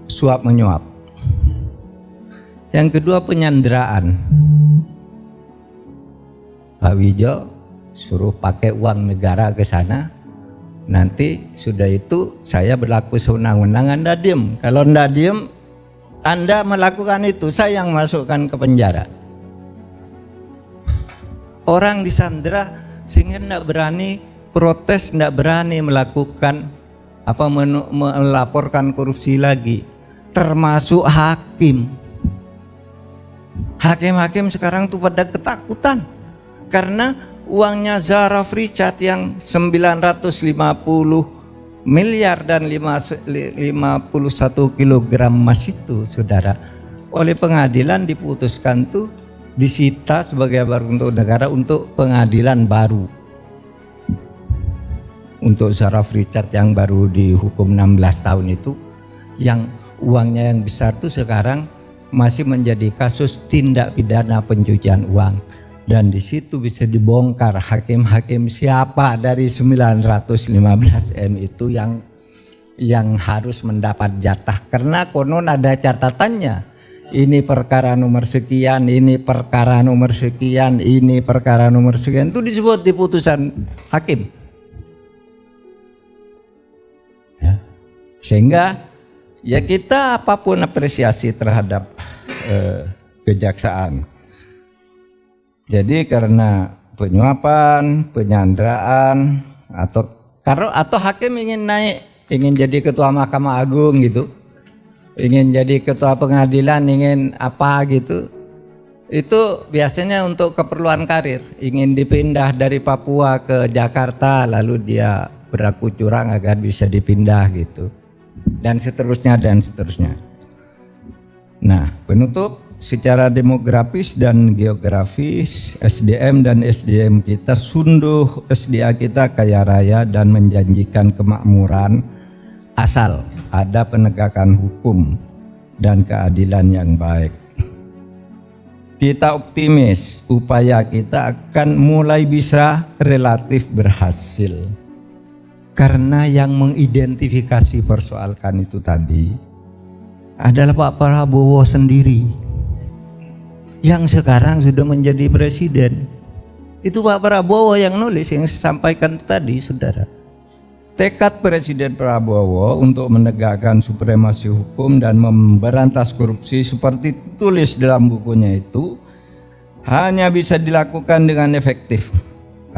suap menyuap. Yang kedua, penyanderaan. Pak Wijo suruh pakai uang negara ke sana, nanti sudah itu saya berlaku sewenang-wenang, Anda diem. Kalau Anda diem, Anda melakukan itu, saya yang masukkan ke penjara. Orang disandera sehingga tidak berani protes, tidak berani melakukan apa, melaporkan korupsi lagi, termasuk hakim. Hakim-hakim sekarang tuh pada ketakutan karena uangnya Zaraf Richard yang 950 miliar dan 51 kilogram emas itu, saudara, oleh pengadilan diputuskan tuh disita sebagai barang untuk negara untuk pengadilan baru. Untuk Zaraf Richard yang baru dihukum 16 tahun itu, yang uangnya yang besar tuh sekarang masih menjadi kasus tindak pidana pencucian uang. Dan di situ bisa dibongkar hakim-hakim siapa dari 915 M itu yang harus mendapat jatah, karena konon ada catatannya. Ini perkara nomor sekian, ini perkara nomor sekian, ini perkara nomor sekian, itu disebut di putusan hakim. Ya. Sehingga ya kita apapun apresiasi terhadap kejaksaan. Jadi karena penyuapan, penyanderaan, atau hakim ingin naik, ingin jadi ketua Mahkamah Agung gitu, ingin jadi ketua pengadilan, ingin apa gitu, itu biasanya untuk keperluan karir, ingin dipindah dari Papua ke Jakarta, lalu dia berlaku curang agar bisa dipindah gitu, dan seterusnya dan seterusnya. Nah, penutup, secara demografis dan geografis, SDM dan SDM kita sunduh, SDA kita kaya raya dan menjanjikan kemakmuran, asal ada penegakan hukum dan keadilan yang baik. Kita optimis upaya kita akan mulai bisa relatif berhasil, karena yang mengidentifikasi persoalkan itu tadi adalah Pak Prabowo sendiri, yang sekarang sudah menjadi presiden. Itu Pak Prabowo yang nulis, yang saya sampaikan tadi, saudara. Tekad Presiden Prabowo untuk menegakkan supremasi hukum dan memberantas korupsi seperti tulis dalam bukunya itu hanya bisa dilakukan dengan efektif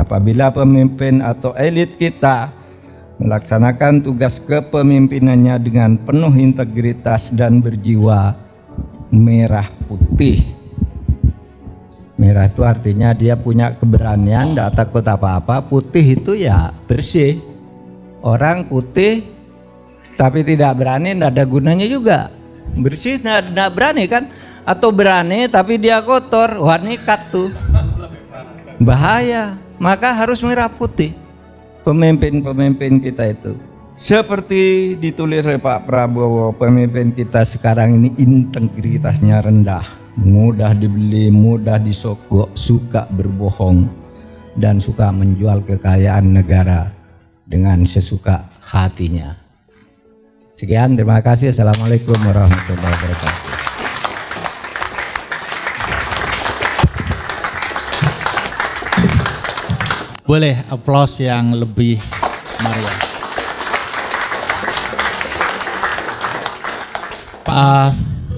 apabila pemimpin atau elit kita melaksanakan tugas kepemimpinannya dengan penuh integritas dan berjiwa merah putih. Merah itu artinya dia punya keberanian, tidak takut apa-apa. Putih itu ya bersih. Orang putih tapi tidak berani, tidak ada gunanya juga. Bersih tidak berani kan? Atau berani tapi dia kotor, wah nikat tuh. Bahaya. Maka harus merah putih. Pemimpin-pemimpin kita itu. Seperti ditulis oleh Pak Prabowo, pemimpin kita sekarang ini integritasnya rendah, mudah dibeli, mudah disogok, suka berbohong, dan suka menjual kekayaan negara dengan sesuka hatinya. Sekian, terima kasih. Assalamualaikum warahmatullahi wabarakatuh. Boleh aplaus yang lebih meriah.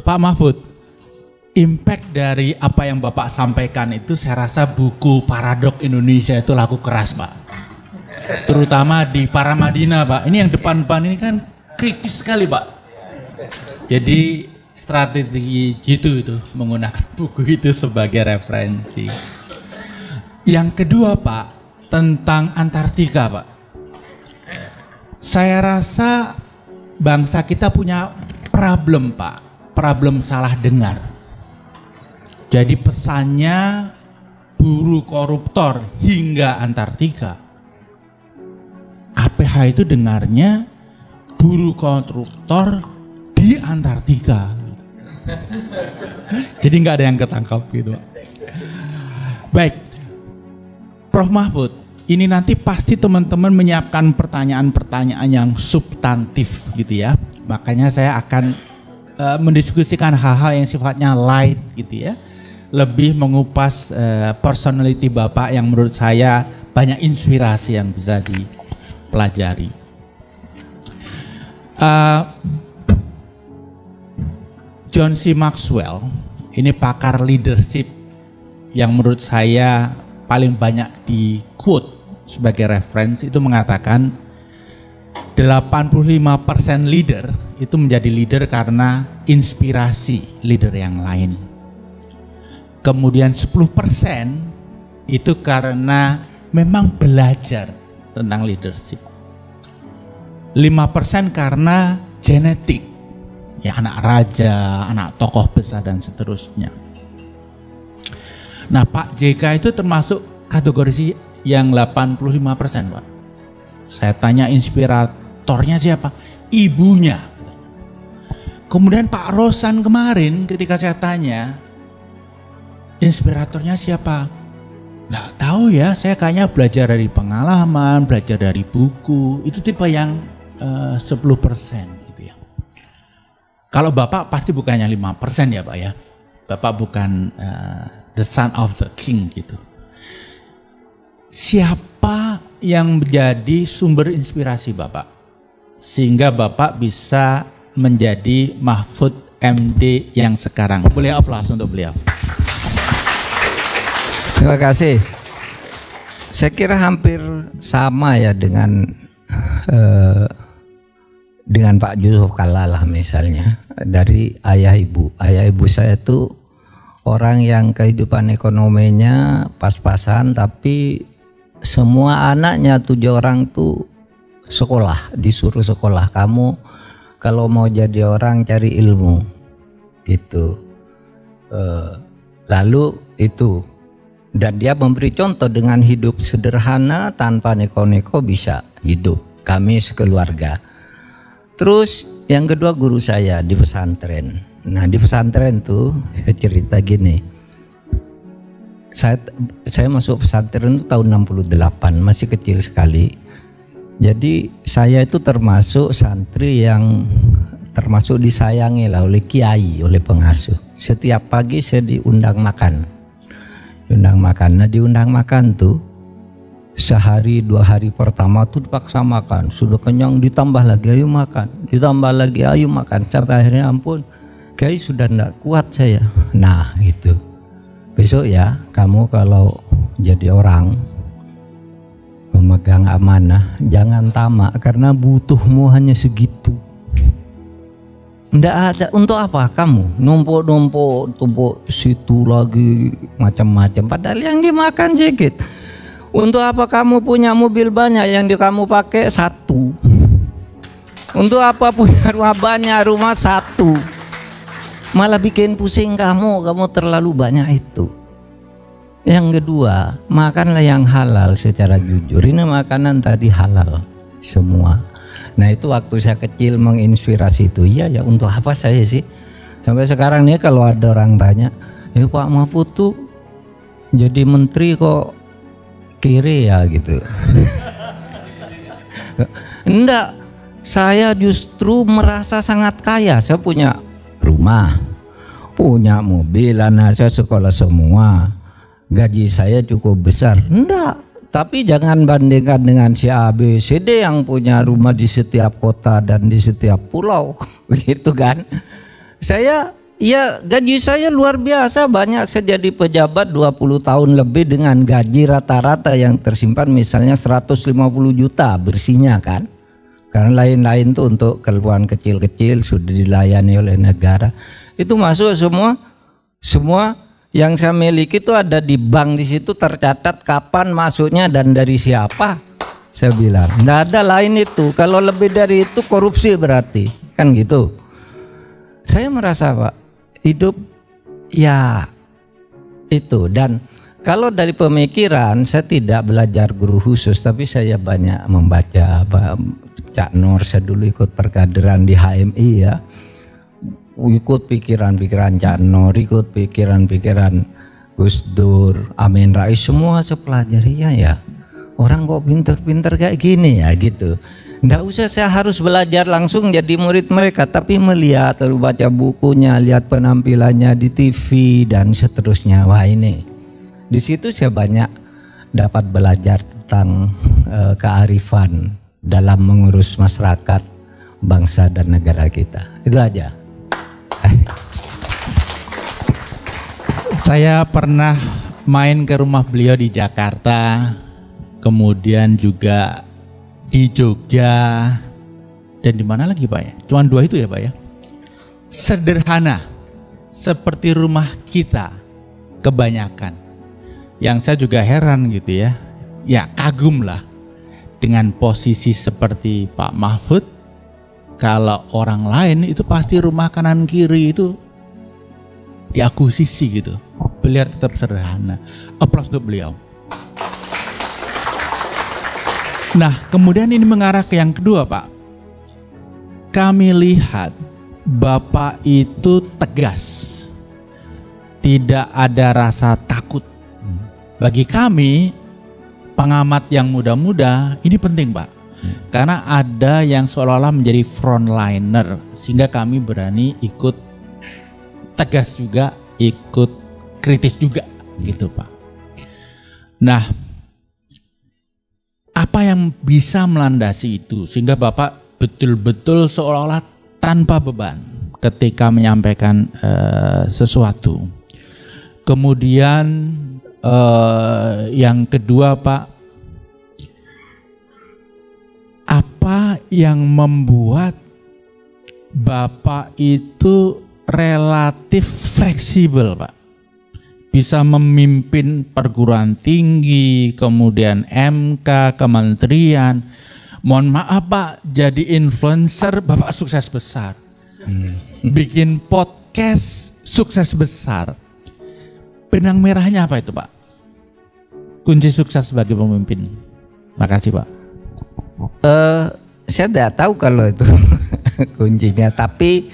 Pak Mahfud, impact dari apa yang Bapak sampaikan itu saya rasa buku Paradok Indonesia itu laku keras, Pak. Terutama di Paramadina, Pak. Ini yang depan-depan ini kan kritis sekali, Pak. Jadi strategi jitu itu menggunakan buku itu sebagai referensi. Yang kedua, Pak, tentang Antartika, Pak. Saya rasa bangsa kita punya problem, Pak. Problem salah dengar. Jadi pesannya buru koruptor hingga Antartika. APH itu dengarnya buru koruptor di Antartika. Jadi nggak ada yang ketangkap gitu. Baik, Prof Mahfud, ini nanti pasti teman-teman menyiapkan pertanyaan-pertanyaan yang substantif gitu ya. Makanya saya akan mendiskusikan hal-hal yang sifatnya light gitu ya. Lebih mengupas personality Bapak yang menurut saya banyak inspirasi yang bisa dipelajari. John C. Maxwell, ini pakar leadership yang menurut saya paling banyak di quote sebagai referensi, itu mengatakan 85% leader itu menjadi leader karena inspirasi leader yang lain. Kemudian 10% itu karena memang belajar tentang leadership. 5% karena genetik, ya anak raja, anak tokoh besar dan seterusnya. Nah, Pak JK itu termasuk kategori yang 85%, Pak. Saya tanya inspiratornya siapa? Ibunya. Kemudian Pak Rosan kemarin ketika saya tanya inspiratornya siapa? Nggak tahu ya, saya kayaknya belajar dari pengalaman, belajar dari buku. Itu tipe yang 10% gitu ya. Kalau Bapak pasti bukannya 5% ya Pak ya. Bapak bukan the son of the king gitu. Siapa yang menjadi sumber inspirasi Bapak? Sehingga Bapak bisa menjadi Mahfud MD yang sekarang. Boleh aplaus untuk beliau. Terima kasih. Saya kira hampir sama ya dengan Pak Yusuf Kalla lah misalnya, dari ayah ibu. Ayah ibu saya tuh orang yang kehidupan ekonominya pas-pasan, tapi semua anaknya 7 orang tuh sekolah, disuruh sekolah. Kamu kalau mau jadi orang cari ilmu gitu. Lalu itu, dan dia memberi contoh dengan hidup sederhana tanpa neko-neko bisa hidup. Kami sekeluarga. Terus yang kedua guru saya di pesantren. Nah di pesantren tuh saya cerita gini. Saya masuk pesantren itu tahun 68, masih kecil sekali. Jadi saya itu termasuk santri yang termasuk disayangi lah oleh kiai, oleh pengasuh. Setiap pagi saya diundang makan. Nah diundang makan tuh sehari 2 hari pertama tuh dipaksa makan. Sudah kenyang ditambah lagi ayo makan, ditambah lagi ayo makan. Sampai akhirnya ampun, kiai sudah enggak kuat saya. Nah gitu. Besok ya kamu kalau jadi orang memegang amanah jangan tamak karena butuhmu hanya segitu. Nggak ada. Untuk apa kamu numpuk situ lagi macam-macam, padahal yang dimakan sedikit. Untuk apa kamu punya mobil banyak yang kamu pakai satu? Untuk apa punya rumah banyak, rumah satu? Malah bikin pusing kamu terlalu banyak itu. Yang kedua, makanlah yang halal secara jujur. Ini makanan tadi halal semua. Nah itu waktu saya kecil menginspirasi itu. Iya ya, untuk apa saya sih? Sampai sekarang nih kalau ada orang tanya, Pak Mahfud tuh jadi menteri kok kiri ya gitu. Enggak, saya justru merasa sangat kaya. Saya punya rumah, punya mobil, anak saya sekolah semua, gaji saya cukup besar. Enggak. Tapi jangan bandingkan dengan si A, B, C, D yang punya rumah di setiap kota dan di setiap pulau, gitu kan. Saya, ya gaji saya luar biasa banyak. Saya jadi pejabat 20 tahun lebih dengan gaji rata-rata yang tersimpan misalnya 150 juta bersihnya kan. Karena lain-lain tuh untuk keluhan kecil-kecil sudah dilayani oleh negara. Itu masuk semua yang saya miliki itu ada di bank, di situ tercatat kapan masuknya dan dari siapa. Saya bilang nggak ada lain itu. Kalau lebih dari itu korupsi berarti kan gitu. Saya merasa Pak hidup ya itu. Dan kalau dari pemikiran saya tidak belajar guru khusus, tapi saya banyak membaca. Cak Nur, saya dulu ikut perkaderan di HMI ya, ikut pikiran-pikiran Cak Nur, ikut pikiran-pikiran Gus Dur, Amin Rais, semua saya pelajari ya. Orang kok pinter-pinter kayak gini ya gitu. Nggak usah saya harus belajar langsung jadi murid mereka, tapi melihat lalu baca bukunya, lihat penampilannya di TV dan seterusnya. Wah ini, di situ saya banyak dapat belajar tentang kearifan dalam mengurus masyarakat, bangsa dan negara kita. Itu aja. Saya pernah main ke rumah beliau di Jakarta, kemudian juga di Jogja, dan di mana lagi Pak ya? Cuman 2 itu ya Pak ya? Sederhana, seperti rumah kita kebanyakan. Yang saya juga heran gitu ya, ya kagum lah dengan posisi seperti Pak Mahfud. Kalau orang lain itu pasti rumah kanan kiri itu diakuisisi gitu. Beliau tetap sederhana. Aplaus untuk beliau. Nah, kemudian ini mengarah ke yang kedua, Pak. Kami lihat Bapak itu tegas. Tidak ada rasa takut. Bagi kami pengamat yang muda-muda ini penting Pak, karena ada yang seolah-olah menjadi frontliner sehingga kami berani ikut tegas juga, ikut kritis juga gitu Pak. Nah, apa yang bisa melandasi itu sehingga Bapak betul-betul seolah-olah tanpa beban ketika menyampaikan sesuatu. Kemudian yang kedua Pak, apa yang membuat Bapak itu relatif fleksibel Pak? Bisa memimpin perguruan tinggi, kemudian MK, kementerian. Mohon maaf Pak, jadi influencer Bapak sukses besar. Bikin podcast sukses besar. Benang merahnya apa itu Pak? Kunci sukses sebagai pemimpin. Makasih Pak. Saya tidak tahu kalau itu kuncinya, tapi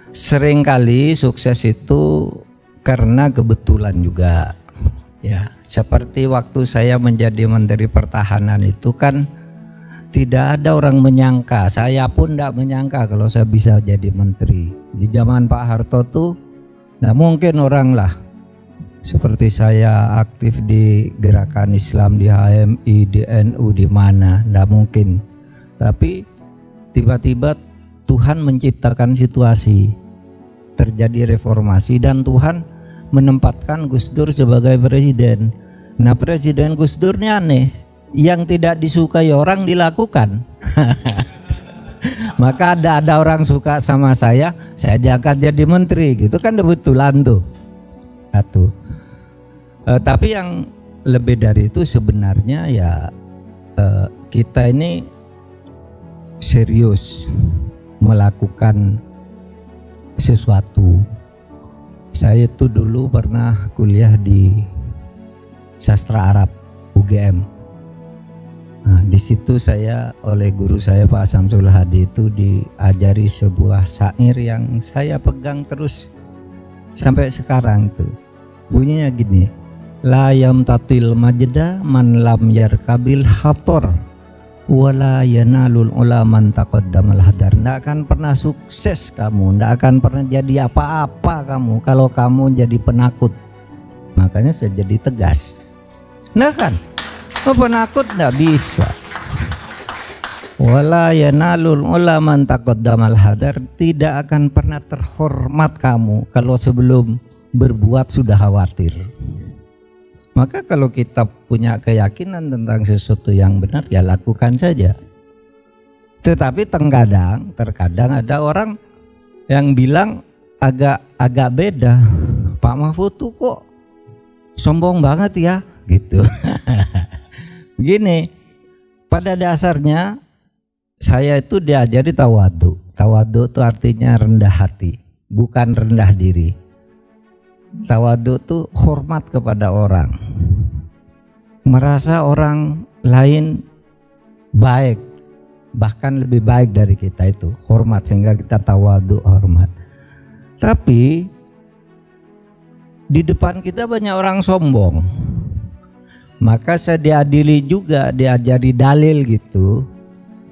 seringkali sukses itu karena kebetulan juga. Ya, seperti waktu saya menjadi Menteri Pertahanan itu kan tidak ada orang menyangka, saya pun tidak menyangka kalau saya bisa jadi menteri. Di zaman Pak Harto tuh tidak mungkin orang lah seperti saya aktif di gerakan Islam di HMI, di NU, di mana, tidak mungkin. Tapi tiba-tiba Tuhan menciptakan situasi, terjadi reformasi dan Tuhan menempatkan Gus Dur sebagai presiden. Nah, Presiden Gus Dur ini aneh, yang tidak disukai orang dilakukan. Maka ada orang suka sama saya diangkat jadi menteri gitu kan, kebetulan tuh. Satu. Tapi yang lebih dari itu sebenarnya ya kita ini serius melakukan sesuatu. Saya itu dulu pernah kuliah di sastra Arab UGM. Nah, di situ saya oleh guru saya Pak Samsul Hadi itu diajari sebuah syair yang saya pegang terus sampai sekarang tuh. Bunyinya gini, la yamtatil majda man lam yarkabil khator wala yanalul ulaman taqaddamal hadar. Nggak akan pernah sukses kamu, nggak akan pernah jadi apa-apa kamu kalau kamu jadi penakut. Makanya saya jadi tegas. Nah kan, penakut nggak bisa. Wala yanalul ulaman taqaddamal hadar, tidak akan pernah terhormat kamu kalau sebelum berbuat sudah khawatir. Maka kalau kita punya keyakinan tentang sesuatu yang benar, ya lakukan saja. Tetapi terkadang ada orang yang bilang agak beda. Pak Mahfud tuh kok sombong banget ya, gitu. Begini, pada dasarnya saya itu diajari tawadu. Tawadu itu artinya rendah hati, bukan rendah diri. Tawadu itu hormat kepada orang, merasa orang lain baik, bahkan lebih baik dari kita, itu hormat, sehingga kita tawadu, hormat. Tapi di depan kita banyak orang sombong, maka saya diadili juga, diajari dalil gitu.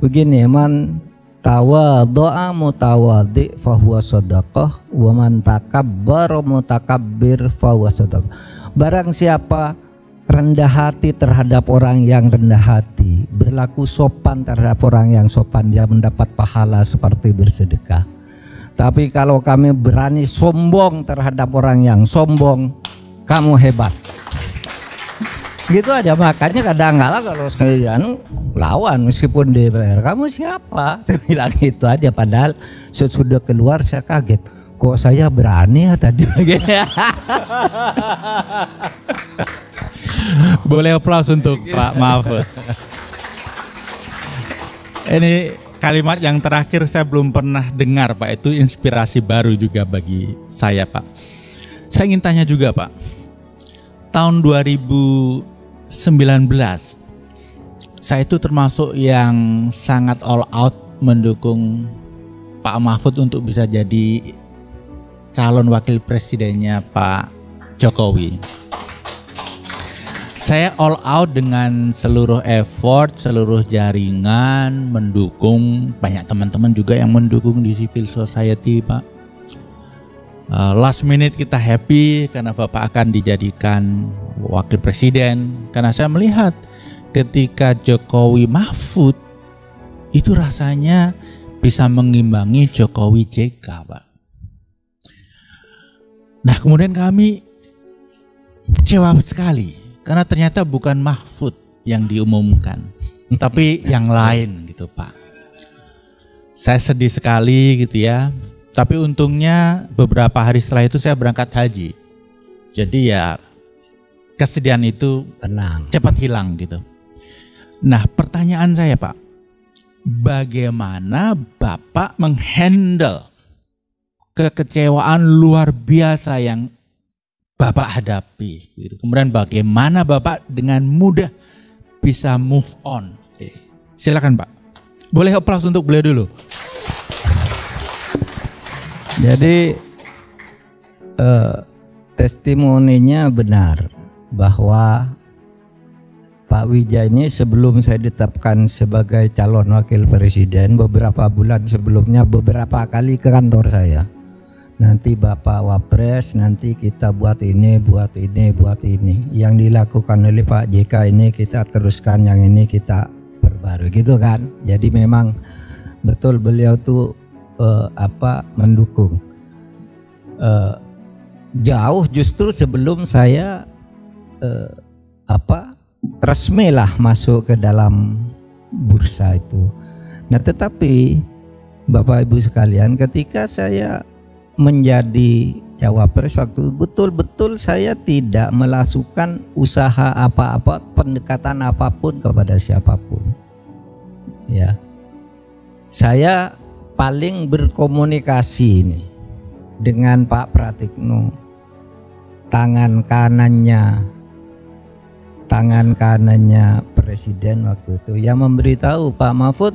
Begini, man tawadha'a mutawadhi fahuwa shadaqah wa man takabbara mutakabbir fahuwa shadaqah. Barang siapa rendah hati terhadap orang yang rendah hati, berlaku sopan terhadap orang yang sopan, dia mendapat pahala seperti bersedekah. Tapi kalau kami berani sombong terhadap orang yang sombong, kamu hebat. Gitu aja. Makanya kadang-kadang kalau saya lawan meskipun DPR, kamu siapa? Saya bilang gitu aja, padahal sesudah keluar saya kaget, kok saya berani ya tadi. Boleh aplaus untuk Pak Mahfud. Ini kalimat yang terakhir saya belum pernah dengar Pak, itu inspirasi baru juga bagi saya Pak. Saya ingin tanya juga Pak, tahun 2019 saya itu termasuk yang sangat all out mendukung Pak Mahfud untuk bisa jadi calon wakil presidennya Pak Jokowi. Saya all out dengan seluruh effort, seluruh jaringan, mendukung, banyak teman-teman juga yang mendukung di civil society Pak. Last minute kita happy karena Bapak akan dijadikan wakil presiden, karena saya melihat ketika Jokowi Mahfud itu rasanya bisa mengimbangi Jokowi JK Pak. Nah kemudian kami kecewa sekali karena ternyata bukan Mahfud yang diumumkan, tapi yang lain gitu Pak. Saya sedih sekali gitu ya. Tapi untungnya beberapa hari setelah itu saya berangkat haji. Jadi ya kesedihan itu tenang, cepat hilang gitu. Nah pertanyaan saya Pak, bagaimana Bapak menghandle kekecewaan luar biasa yang Bapak hadapi gitu. Kemudian bagaimana Bapak dengan mudah bisa move on? Silakan Pak, boleh aplaus untuk beliau dulu. Jadi testimoninya benar bahwa Pak Wijaya ini sebelum saya ditetapkan sebagai calon wakil presiden, beberapa bulan sebelumnya beberapa kali ke kantor saya. Nanti Bapak Wapres, nanti kita buat ini, buat ini, buat ini. Yang dilakukan oleh Pak JK ini kita teruskan, yang ini kita perbarui gitu kan. Jadi memang betul beliau tuh mendukung. Jauh justru sebelum saya resmi lah masuk ke dalam bursa itu. Nah tetapi Bapak Ibu sekalian, ketika saya menjadi cawapres waktu betul-betul saya tidak melakukan usaha apa-apa, pendekatan apapun kepada siapapun. Ya, saya paling berkomunikasi ini dengan Pak Pratikno, tangan kanannya Presiden waktu itu yang memberitahu Pak Mahfud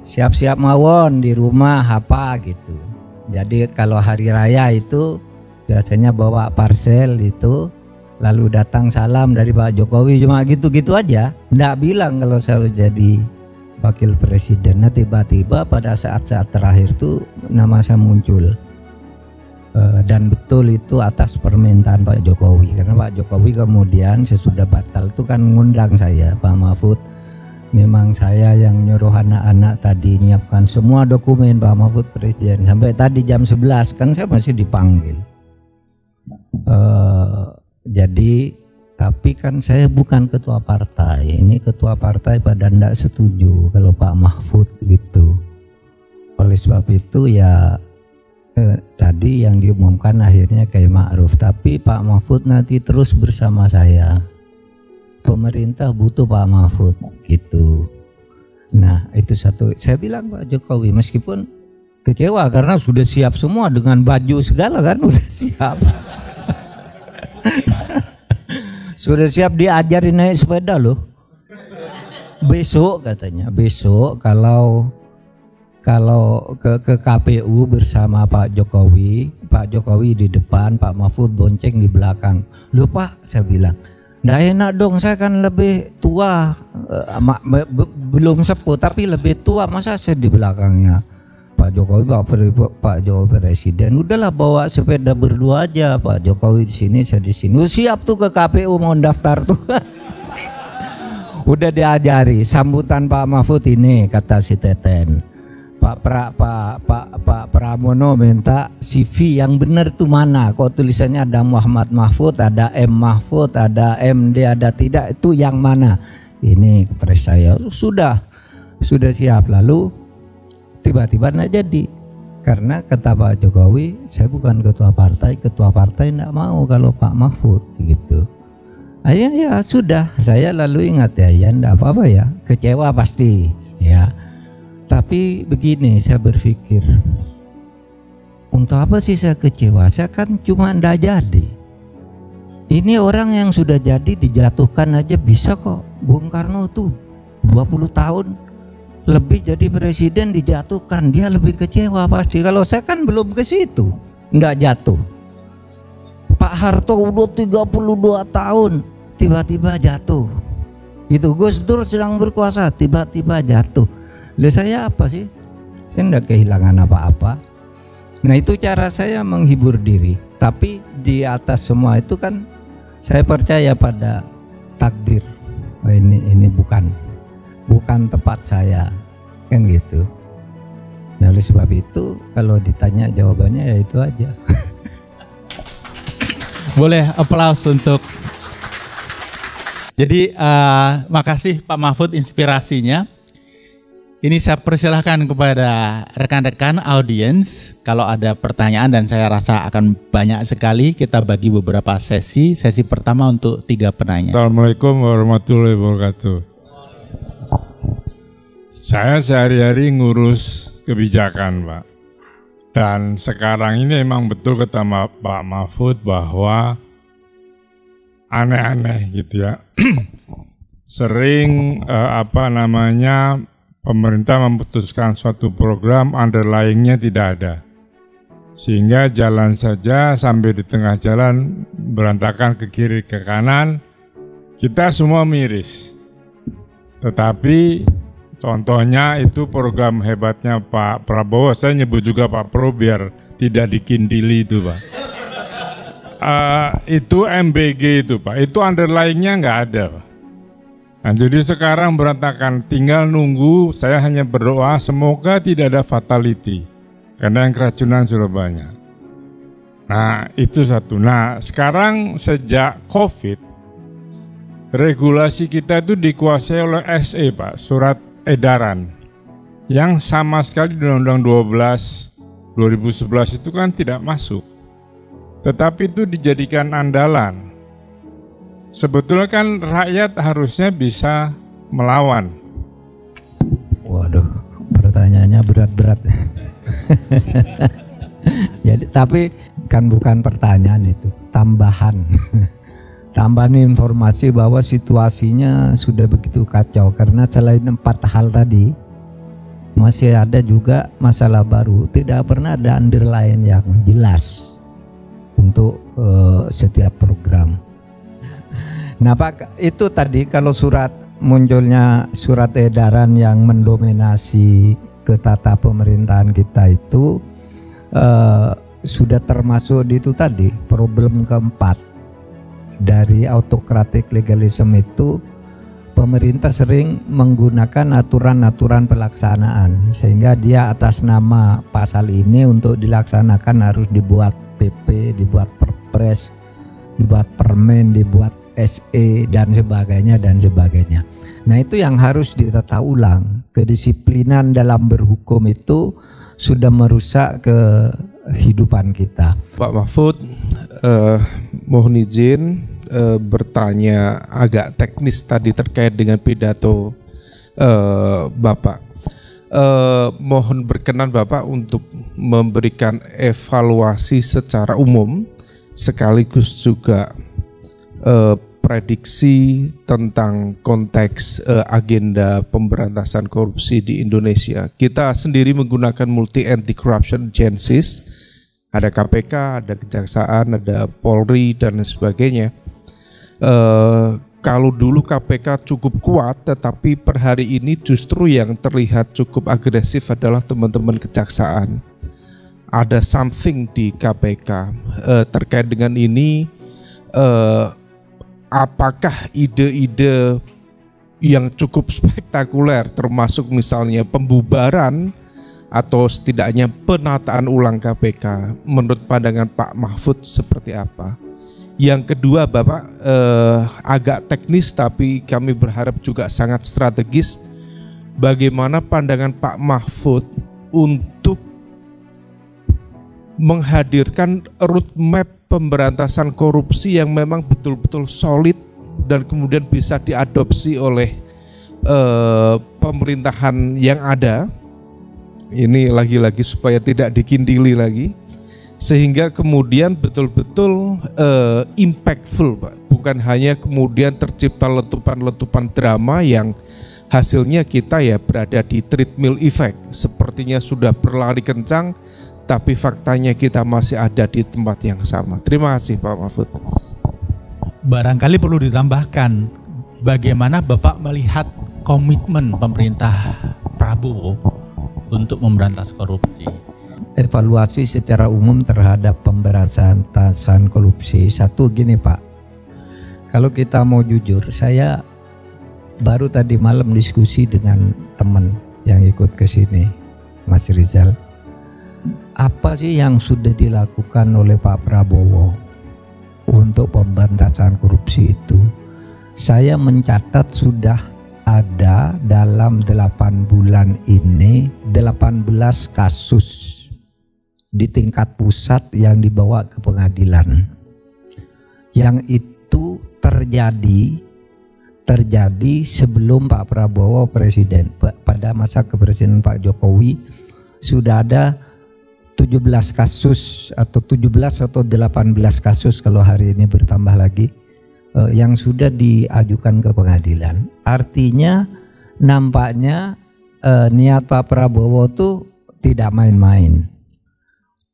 siap-siap mawon di rumah apa gitu. Jadi kalau hari raya itu biasanya bawa parcel itu, lalu datang salam dari Pak Jokowi, cuma gitu-gitu aja. Nggak bilang kalau saya jadi wakil presiden. Nah tiba-tiba pada saat-saat terakhir itu nama saya muncul. Dan betul itu atas permintaan Pak Jokowi. Karena Pak Jokowi kemudian sesudah batal itu kan ngundang saya, Pak Mahfud. Memang saya yang nyuruh anak-anak tadi nyiapkan semua dokumen Pak Mahfud Presiden. Sampai tadi jam 11 kan saya masih dipanggil. Jadi tapi kan saya bukan ketua partai. Ini ketua partai pada tidak setuju kalau Pak Mahfud gitu. Oleh sebab itu ya tadi yang diumumkan akhirnya Kiai Ma'ruf. Tapi Pak Mahfud nanti terus bersama saya. Pemerintah butuh Pak Mahfud gitu. Nah itu satu, saya bilang Pak Jokowi meskipun kecewa karena sudah siap semua dengan baju segala kan udah siap. Sudah siap diajarin naik sepeda loh. Besok katanya, besok kalau ke KPU bersama Pak Jokowi di depan, Pak Mahfud bonceng di belakang. Loh Pak, saya bilang nggak enak dong, saya kan lebih tua, belum sepuh tapi lebih tua, masa saya di belakangnya Pak Jokowi, Pak Jokowi Presiden. Udahlah bawa sepeda berdua aja, Pak Jokowi di sini, saya di sini. Siap tuh ke KPU mau daftar tuh. Udah diajari sambutan Pak Mahfud ini, kata si Teten. Pak Pramono minta CV yang benar tuh mana? Kok tulisannya ada Muhammad Mahfud, ada M Mahfud, ada MD, ada tidak, itu yang mana? Ini kepres saya sudah siap. Lalu tiba-tiba nggak jadi karena kata Pak Jokowi, saya bukan ketua partai nggak mau kalau Pak Mahfud gitu. Akhirnya ya sudah, saya lalu ingat ya nggak apa-apa ya, kecewa pasti ya. Tapi begini, saya berpikir, untuk apa sih saya kecewa? Saya kan cuma ndak jadi. Ini orang yang sudah jadi dijatuhkan aja bisa kok. Bung Karno tuh 20 tahun lebih jadi presiden dijatuhkan, dia lebih kecewa pasti. Kalau saya kan belum ke situ, ndak jatuh. Pak Harto udah 32 tahun tiba-tiba jatuh. Itu Gus Dur sedang berkuasa tiba-tiba jatuh. Lalu saya apa sih? Saya tidak kehilangan apa-apa. Nah itu cara saya menghibur diri. Tapi di atas semua itu kan saya percaya pada takdir. Oh, ini bukan tempat saya, kan gitu. Nah oleh sebab itu kalau ditanya jawabannya ya itu aja. Boleh aplaus untuk. Jadi makasih Pak Mahfud inspirasinya. Ini saya persilahkan kepada rekan-rekan audiens kalau ada pertanyaan, dan saya rasa akan banyak sekali. Kita bagi beberapa sesi. Sesi pertama untuk 3 penanya. Assalamualaikum warahmatullahi wabarakatuh. Saya sehari-hari ngurus kebijakan, Pak. Dan sekarang ini memang betul kata Pak Mahfud bahwa aneh-aneh gitu ya. Sering pemerintah memutuskan suatu program, underlying-nya tidak ada. Sehingga jalan saja sampai di tengah jalan berantakan ke kiri ke kanan, kita semua miris. Tetapi contohnya itu program hebatnya Pak Prabowo, saya nyebut juga Pak Pro biar tidak dikindili itu Pak. Itu MBG itu Pak, itu underlying-nya nggak ada Pak. Nah, jadi sekarang berantakan, tinggal nunggu. Saya hanya berdoa semoga tidak ada fatality karena yang keracunan sudah banyak. Nah itu satu. Nah sekarang sejak COVID, regulasi kita itu dikuasai oleh SE Pak, surat edaran. yang sama sekali di Undang-Undang 12 2011 itu kan tidak masuk. Tetapi itu dijadikan andalan. Sebetulnya kan rakyat harusnya bisa melawan. Waduh, pertanyaannya berat-berat. Jadi, tapi kan bukan pertanyaan itu, tambahan. Tambahan informasi bahwa situasinya sudah begitu kacau karena selain 4 hal tadi masih ada juga masalah baru. Tidak pernah ada underline yang jelas untuk setiap program. Nah Pak, itu tadi kalau munculnya surat edaran yang mendominasi ke tata pemerintahan kita itu sudah termasuk di itu tadi, problem keempat dari autokratik legalisme itu. Pemerintah sering menggunakan aturan-aturan pelaksanaan sehingga dia atas nama pasal ini untuk dilaksanakan harus dibuat PP, dibuat perpres, dibuat permen, dibuat SE dan sebagainya dan sebagainya. Nah itu yang harus ditata ulang. Kedisiplinan dalam berhukum itu sudah merusak kehidupan kita. Pak Mahfud, mohon izin bertanya agak teknis tadi terkait dengan pidato Bapak. Mohon berkenan Bapak untuk memberikan evaluasi secara umum sekaligus juga prediksi tentang konteks agenda pemberantasan korupsi di Indonesia. Kita sendiri menggunakan multi anti corruption agencies, ada KPK, ada Kejaksaan, ada Polri dan sebagainya. Kalau dulu KPK cukup kuat, tetapi per hari ini justru yang terlihat cukup agresif adalah teman-teman Kejaksaan. Ada something di KPK terkait dengan ini. Apakah ide-ide yang cukup spektakuler, termasuk misalnya pembubaran atau setidaknya penataan ulang KPK, menurut pandangan Pak Mahfud seperti apa? Yang kedua Bapak, agak teknis tapi kami berharap juga sangat strategis. Bagaimana pandangan Pak Mahfud untuk menghadirkan roadmap pemberantasan korupsi yang memang betul-betul solid dan kemudian bisa diadopsi oleh pemerintahan yang ada. Ini lagi-lagi supaya tidak dikindili lagi, sehingga kemudian betul-betul impactful Pak. Bukan hanya kemudian tercipta letupan-letupan drama yang hasilnya kita ya berada di treadmill effect, sepertinya sudah berlari kencang tapi faktanya kita masih ada di tempat yang sama. Terima kasih Pak Mahfud. Barangkali perlu ditambahkan bagaimana Bapak melihat komitmen pemerintah Prabowo untuk memberantas korupsi. Evaluasi secara umum terhadap pemberantasan korupsi. Satu gini Pak, kalau kita mau jujur, saya baru tadi malam diskusi dengan teman yang ikut ke sini, Mas Rizal. Apa sih yang sudah dilakukan oleh Pak Prabowo untuk pemberantasan korupsi itu? Saya mencatat sudah ada dalam 8 bulan ini 18 kasus di tingkat pusat yang dibawa ke pengadilan. Yang itu terjadi sebelum Pak Prabowo presiden. Pada masa kepresidenan Pak Jokowi sudah ada 17 kasus atau 17 atau 18 kasus kalau hari ini bertambah lagi yang sudah diajukan ke pengadilan. Artinya nampaknya niat Pak Prabowo tuh tidak main-main.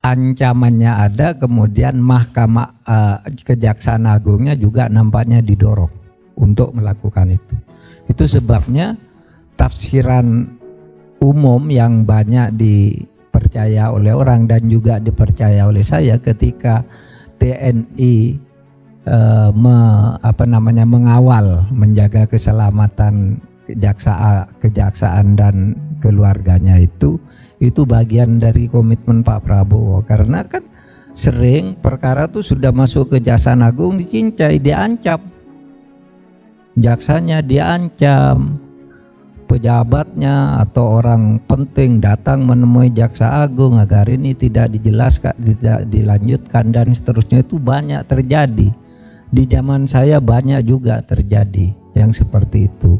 Ancamannya ada, kemudian Mahkamah Kejaksaan Agungnya juga nampaknya didorong untuk melakukan itu. Itu sebabnya tafsiran umum yang banyak dipercaya oleh orang dan juga dipercaya oleh saya ketika TNI mengawal, menjaga keselamatan kejaksaan dan keluarganya itu bagian dari komitmen Pak Prabowo. Karena kan sering perkara tuh sudah masuk ke Kejaksaan Agung dicincai, diancam, jaksanya diancam, pejabatnya atau orang penting datang menemui Jaksa Agung agar ini tidak dijelaskan, tidak dilanjutkan dan seterusnya, itu banyak terjadi. Di zaman saya banyak juga terjadi yang seperti itu.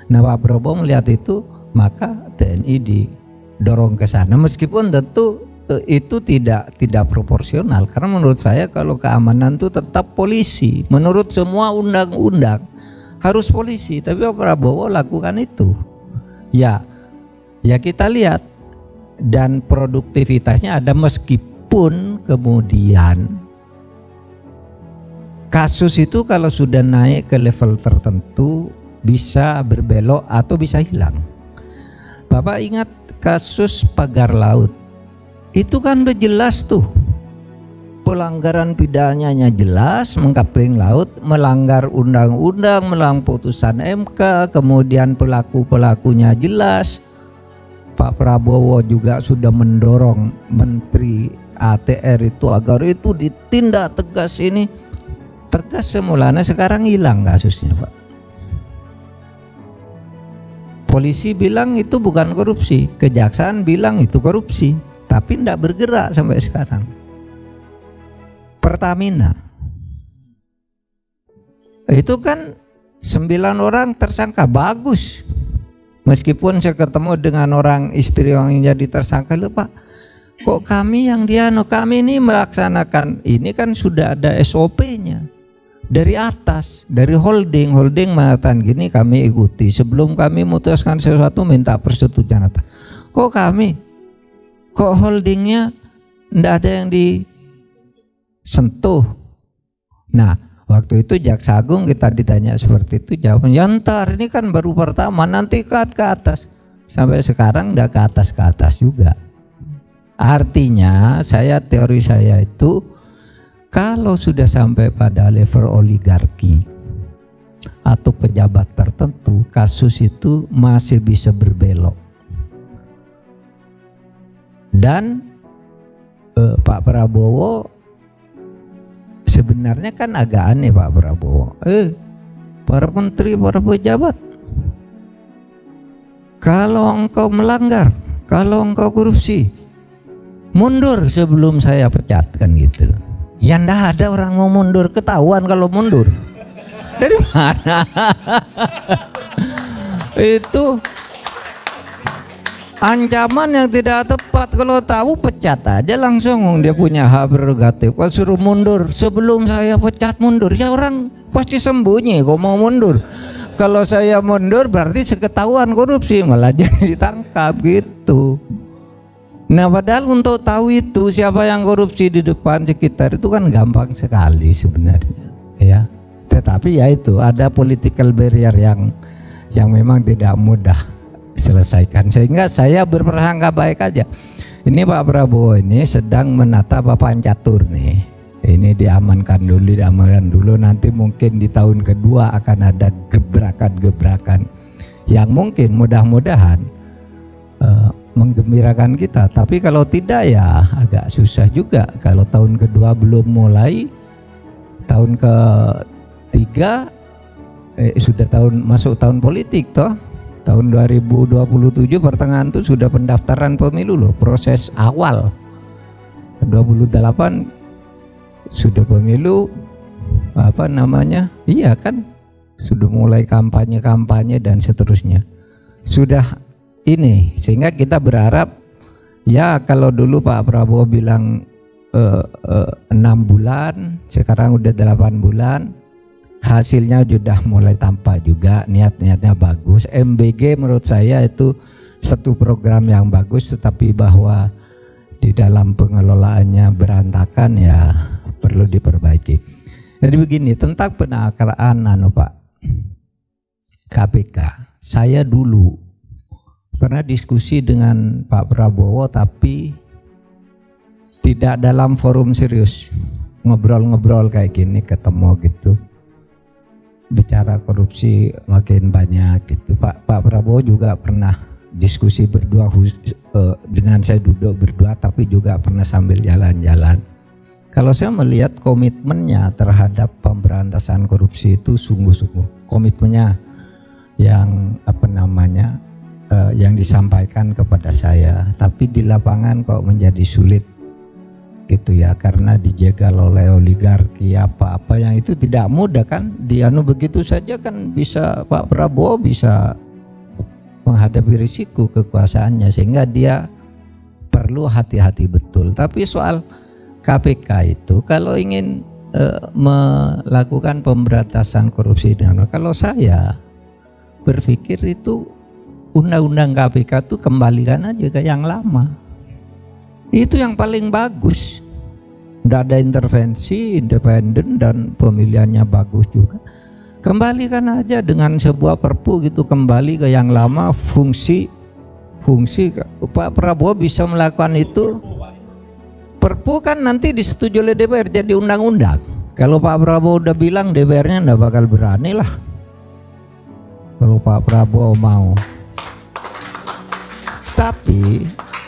Nah, Pak Prabowo melihat itu, maka TNI didorong ke sana, meskipun tentu itu tidak proporsional, karena menurut saya kalau keamanan itu tetap polisi, menurut semua undang-undang harus polisi, tapi Pak Prabowo lakukan itu. Ya kita lihat, dan produktivitasnya ada, meskipun kemudian kasus itu kalau sudah naik ke level tertentu bisa berbelok atau bisa hilang. Bapak ingat kasus pagar laut, itu kan udah jelas tuh, pelanggaran pidananya jelas, mengkapling laut, melanggar undang-undang, melanggar putusan MK, kemudian pelaku-pelakunya jelas. Pak Prabowo juga sudah mendorong Menteri ATR itu agar itu ditindak tegas. Ini tegas semulanya, sekarang hilang kasusnya, Pak. Polisi bilang itu bukan korupsi, kejaksaan bilang itu korupsi, tapi tidak bergerak sampai sekarang. Pertamina itu kan 9 orang tersangka, bagus. Meskipun saya ketemu dengan orang istri yang jadi tersangka, loh Pak, kok kami yang kami ini melaksanakan ini kan sudah ada SOP-nya dari atas, dari holding mengatakan gini, kami ikuti. Sebelum kami memutuskan sesuatu minta persetujuan atas. Kok holdingnya tidak ada yang disentuh. Nah, waktu itu Jaksa Agung kita ditanya seperti itu, jawabnya, ya ntar, ini kan baru pertama, nanti ke atas. Sampai sekarang udah ke atas juga. Artinya teori saya itu, kalau sudah sampai pada level oligarki atau pejabat tertentu, kasus itu masih bisa berbelok. Dan Pak Prabowo sebenarnya kan agak aneh, Pak Prabowo. Para menteri, para pejabat, kalau engkau melanggar, kalau engkau korupsi, mundur sebelum saya pecat, kan gitu. Ya ndak ada orang mau mundur, ketahuan kalau mundur. Dari mana? Itu ancaman yang tidak tepat. Kalau tahu pecat aja langsung, dia punya hak prerogatif. Kalau suruh mundur sebelum saya pecat, mundur, ya orang pasti sembunyi kok mau mundur. Kalau saya mundur berarti seketahuan korupsi, malah jadi ditangkap gitu. Nah, padahal untuk tahu itu siapa yang korupsi di depan sekitar itu kan gampang sekali sebenarnya, ya. Tetapi ya itu ada political barrier yang memang tidak mudah selesaikan, sehingga saya berprasangka baik aja. Ini Pak Prabowo ini sedang menata papan catur nih. Ini diamankan dulu, nanti mungkin di tahun kedua akan ada gebrakan-gebrakan yang mungkin mudah-mudahan menggembirakan kita. Tapi kalau tidak ya agak susah juga. Kalau tahun kedua belum mulai, tahun ketiga sudah masuk tahun politik toh. Tahun 2027 pertengahan itu sudah pendaftaran pemilu loh, proses awal. 28 sudah pemilu, iya kan, sudah mulai kampanye dan seterusnya. Sudah ini, sehingga kita berharap, ya kalau dulu Pak Prabowo bilang 6 bulan, sekarang udah 8 bulan, hasilnya sudah mulai tampak juga, niat-niatnya bagus. MBG menurut saya itu satu program yang bagus, tetapi bahwa di dalam pengelolaannya berantakan, ya perlu diperbaiki. Jadi begini, tentang penakaraan Pak KPK, saya dulu pernah diskusi dengan Pak Prabowo, tapi tidak dalam forum serius, ngobrol-ngobrol kayak gini, ketemu gitu, bicara korupsi makin banyak gitu. Pak Prabowo juga pernah diskusi berdua dengan saya, duduk berdua, tapi juga pernah sambil jalan-jalan. Kalau saya melihat komitmennya terhadap pemberantasan korupsi itu sungguh-sungguh, komitmennya yang yang disampaikan kepada saya, tapi di lapangan kok menjadi sulit gitu ya, karena dijegal oleh oligarki apa-apa yang itu tidak mudah kan, begitu saja kan bisa Pak Prabowo bisa menghadapi risiko kekuasaannya, sehingga dia perlu hati-hati betul. Tapi soal KPK itu kalau ingin melakukan pemberantasan korupsi kalau saya berpikir itu undang-undang KPK itu kembalikan aja ke yang lama. Itu yang paling bagus. Tidak ada intervensi, independen dan pemilihannya bagus juga. Kembalikan aja dengan sebuah perpu gitu, kembali ke yang lama, fungsi Pak Prabowo bisa melakukan itu. Perpu kan nanti disetujui oleh DPR jadi undang-undang. Kalau Pak Prabowo udah bilang, DPR-nya enggak bakal berani lah. Kalau Pak Prabowo mau.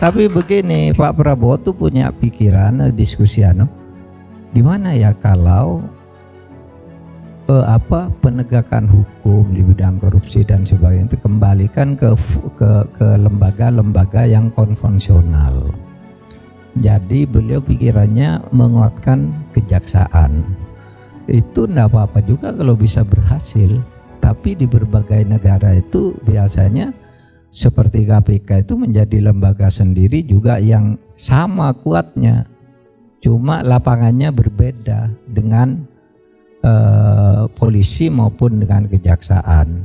Tapi begini, Pak Prabowo tuh punya pikiran, diskusi gimana ya kalau penegakan hukum di bidang korupsi dan sebagainya itu kembalikan ke lembaga-lembaga yang konvensional. Jadi beliau pikirannya menguatkan kejaksaan. Itu enggak apa-apa juga kalau bisa berhasil. Tapi di berbagai negara itu biasanya seperti KPK itu menjadi lembaga sendiri juga yang sama kuatnya, cuma lapangannya berbeda dengan polisi maupun dengan kejaksaan.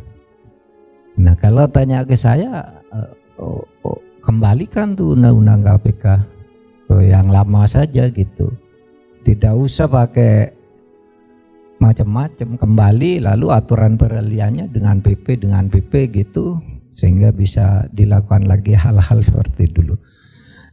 Nah kalau tanya ke saya, kembalikan tuh undang-undang KPK ke yang lama saja gitu, tidak usah pakai macam-macam, kembali lalu aturan peralihannya dengan PP gitu, sehingga bisa dilakukan lagi hal-hal seperti dulu.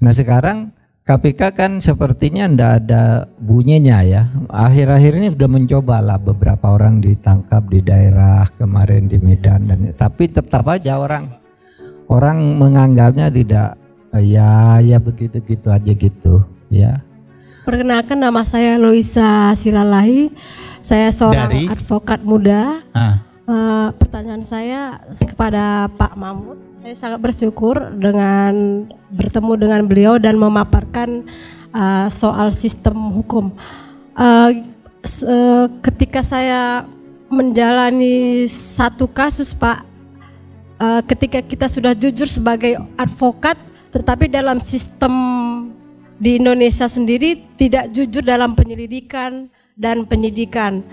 Nah sekarang KPK kan sepertinya tidak ada bunyinya ya. Akhir-akhir ini sudah mencoba lah, beberapa orang ditangkap di daerah kemarin di Medan, tapi tetap aja orang menganggapnya tidak ya begitu-gitu aja gitu ya. Perkenalkan, nama saya Loisa Silalahi. Saya seorang advokat muda. Pertanyaan saya kepada Pak Mahfud, saya sangat bersyukur dengan bertemu dengan beliau dan memaparkan soal sistem hukum. Ketika saya menjalani satu kasus Pak, ketika kita sudah jujur sebagai advokat, tetapi dalam sistem di Indonesia sendiri tidak jujur dalam penyelidikan dan penyidikan.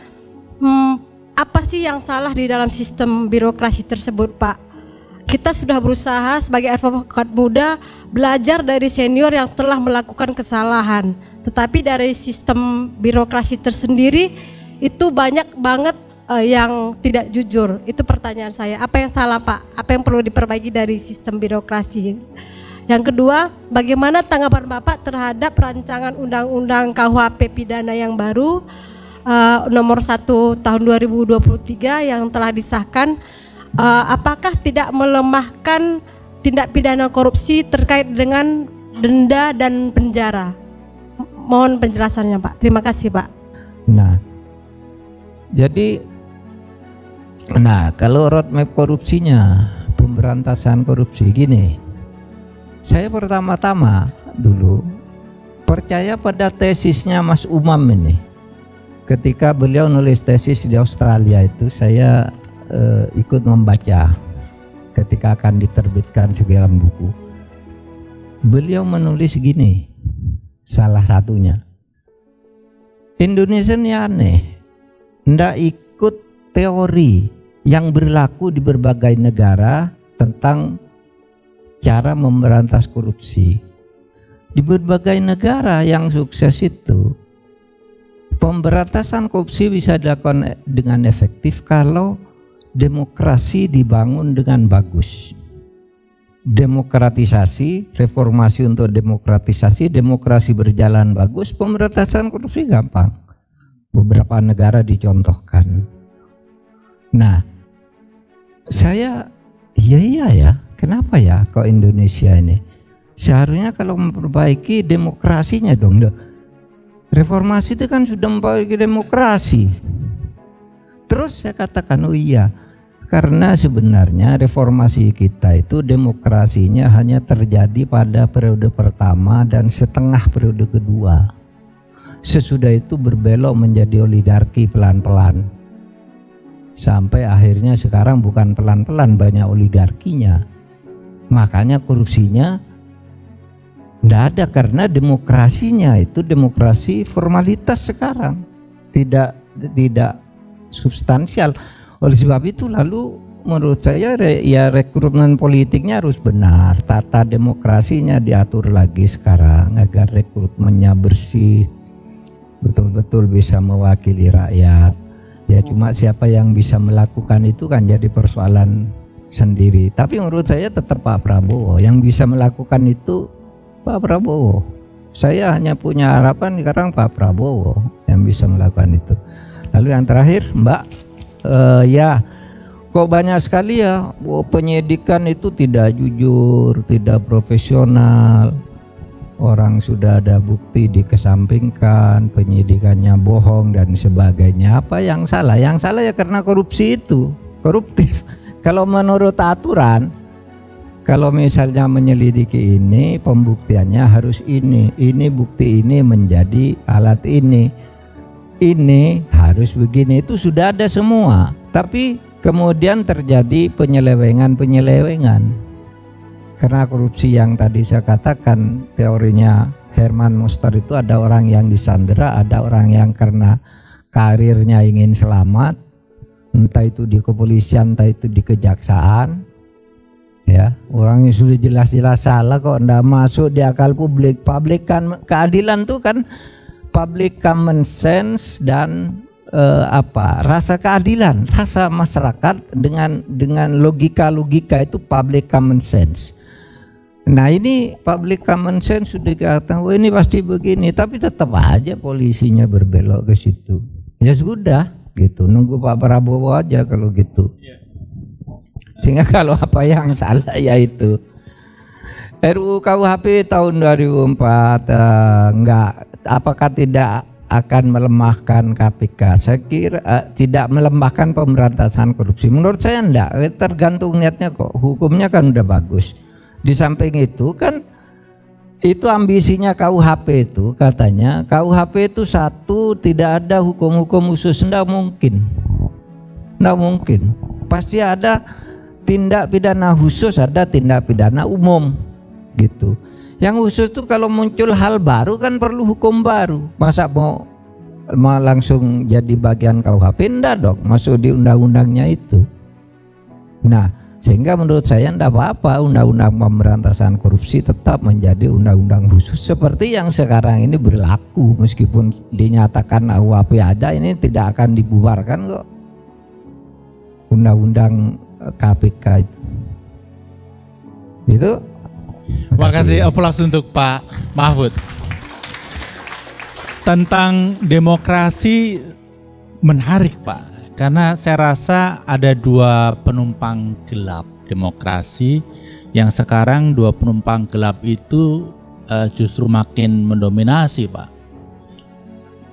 Apa sih yang salah di dalam sistem birokrasi tersebut Pak? Kita sudah berusaha sebagai advokat muda belajar dari senior yang telah melakukan kesalahan, tetapi dari sistem birokrasi tersendiri itu banyak banget yang tidak jujur. Itu pertanyaan saya, apa yang salah Pak? Apa yang perlu diperbaiki dari sistem birokrasi? Yang kedua, bagaimana tanggapan Bapak terhadap rancangan undang-undang KUHP pidana yang baru nomor 1 tahun 2023 yang telah disahkan, apakah tidak melemahkan tindak pidana korupsi terkait dengan denda dan penjara? Mohon penjelasannya Pak. Terima kasih Pak. Kalau roadmap korupsinya, pemberantasan korupsi gini, saya pertama-tama dulu percaya pada tesisnya Mas Umam ini. Ketika beliau nulis tesis di Australia itu, saya ikut membaca ketika akan diterbitkan segala buku. Beliau menulis gini, salah satunya, Indonesia ini aneh, ndak ikut teori yang berlaku di berbagai negara tentang cara memberantas korupsi. Di berbagai negara yang sukses itu, pemberantasan korupsi bisa dilakukan dengan efektif kalau demokrasi dibangun dengan bagus. Demokratisasi, reformasi untuk demokratisasi, demokrasi berjalan bagus, pemberantasan korupsi gampang. Beberapa negara dicontohkan. Nah, saya iya, kenapa ya kok Indonesia ini? Seharusnya kalau memperbaiki demokrasinya dong. Reformasi itu kan sudah memperbaiki demokrasi. Terus saya katakan, oh iya, Karena sebenarnya reformasi kita itu demokrasinya hanya terjadi pada periode pertama dan setengah periode kedua. Sesudah itu berbelok menjadi oligarki pelan-pelan. Sampai akhirnya sekarang bukan pelan-pelan, banyak oligarkinya. Makanya korupsinya tidak ada, karena demokrasinya itu demokrasi formalitas sekarang. Tidak substansial. Oleh sebab itu lalu menurut saya ya rekrutmen politiknya harus benar, tata demokrasinya diatur lagi sekarang agar rekrutmennya bersih, betul-betul bisa mewakili rakyat. Ya cuma siapa yang bisa melakukan itu kan jadi persoalan sendiri. Tapi menurut saya tetap Pak Prabowo yang bisa melakukan itu, Pak Prabowo. Saya hanya punya harapan sekarang Pak Prabowo yang bisa melakukan itu. Lalu yang terakhir Mbak, ya kok banyak sekali ya penyidikan itu tidak jujur, tidak profesional. Orang sudah ada bukti dikesampingkan, penyidikannya bohong dan sebagainya. Apa yang salah? Yang salah ya karena korupsi itu, koruptif. Kalau menurut aturan, kalau misalnya menyelidiki ini, pembuktiannya harus ini bukti ini menjadi alat ini harus begini, itu sudah ada semua. Tapi kemudian terjadi penyelewengan. Karena korupsi yang tadi saya katakan, teorinya Herman Muster itu ada orang yang disandera, ada orang yang karena karirnya ingin selamat, entah itu di kepolisian, entah itu di kejaksaan. Ya, orang yang sudah jelas-jelas salah kok ndak masuk di akal publik. Keadilan tuh kan public common sense dan rasa keadilan, rasa masyarakat dengan logika itu public common sense. Nah ini public common sense sudah dikatakan, oh ini pasti begini, tapi tetap aja polisinya berbelok ke situ. Ya sudah, gitu. Nunggu Pak Prabowo aja kalau gitu. Sehingga kalau apa yang salah ya itu. RUU KUHP tahun 2004 enggak, apakah tidak akan melemahkan KPK? Saya kira tidak melemahkan pemberantasan korupsi. Menurut saya enggak, tergantung niatnya kok. Hukumnya kan udah bagus. Di samping itu kan itu ambisinya KUHP itu, katanya KUHP itu satu, tidak ada hukum-hukum khusus. Enggak mungkin. Pasti ada tindak pidana khusus, ada tindak pidana umum gitu. Yang khusus itu kalau muncul hal baru kan perlu hukum baru. Masa mau langsung jadi bagian KUHP? Enggak dong, masuk di undang-undangnya itu. Nah, sehingga menurut saya enggak apa-apa undang-undang pemberantasan korupsi tetap menjadi undang-undang khusus seperti yang sekarang ini berlaku. Meskipun dinyatakan KUHP ada, ini tidak akan dibubarkan kok undang-undang KPK itu. Itu. Terima kasih, aplaus untuk Pak Mahfud. Tentang demokrasi menarik Pak, karena saya rasa ada dua penumpang gelap demokrasi, yang sekarang dua penumpang gelap itu justru makin mendominasi Pak.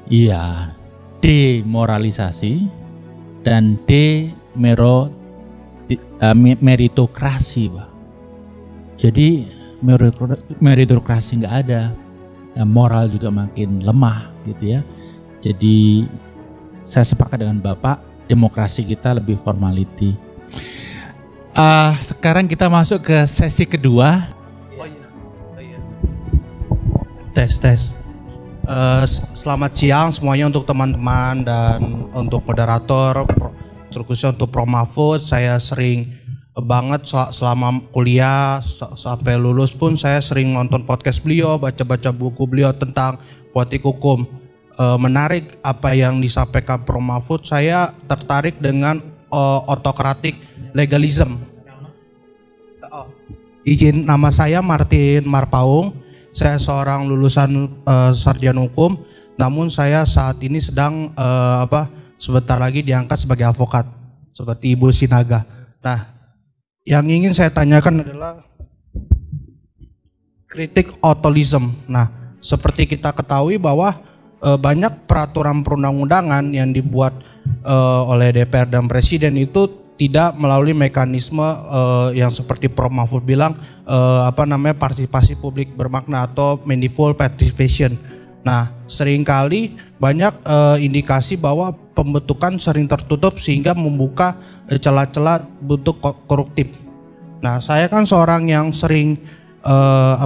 Iya, demoralisasi dan meritokrasi Pak. Jadi meritokrasi nggak ada, moral juga makin lemah gitu ya. Jadi saya sepakat dengan Bapak, demokrasi kita lebih formality. Sekarang kita masuk ke sesi kedua. Tes. Selamat siang semuanya untuk teman-teman dan untuk moderator, terkhususnya untuk Prof Mahfud. Saya sering banget selama kuliah sampai lulus pun saya sering nonton podcast beliau, baca-baca buku beliau tentang politik hukum. Menarik apa yang disampaikan Prof Mahfud. Saya tertarik dengan autokratik legalism. Izin, nama saya Martin Marpaung. Saya seorang lulusan sarjana hukum, namun saya saat ini sedang sebentar lagi diangkat sebagai advokat seperti Ibu Sinaga. Nah, yang ingin saya tanyakan adalah kritik otolism. Nah, seperti kita ketahui bahwa banyak peraturan perundang-undangan yang dibuat oleh DPR dan Presiden itu tidak melalui mekanisme yang seperti Prof Mahfud bilang partisipasi publik bermakna atau meaningful participation. Nah, seringkali banyak indikasi bahwa pembentukan sering tertutup sehingga membuka celah-celah bentuk koruptif. Nah, saya kan seorang yang sering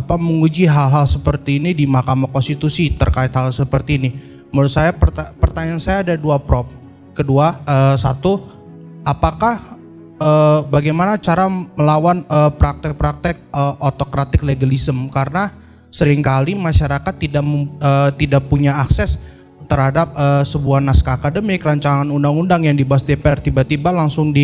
menguji hal-hal seperti ini di Mahkamah Konstitusi terkait hal seperti ini. Menurut saya pertanyaan saya ada dua, Prof. Kedua, satu, apakah bagaimana cara melawan praktek-praktek autokratik legalisme, karena seringkali masyarakat tidak punya akses terhadap sebuah naskah akademik, rancangan undang-undang yang dibahas DPR tiba-tiba langsung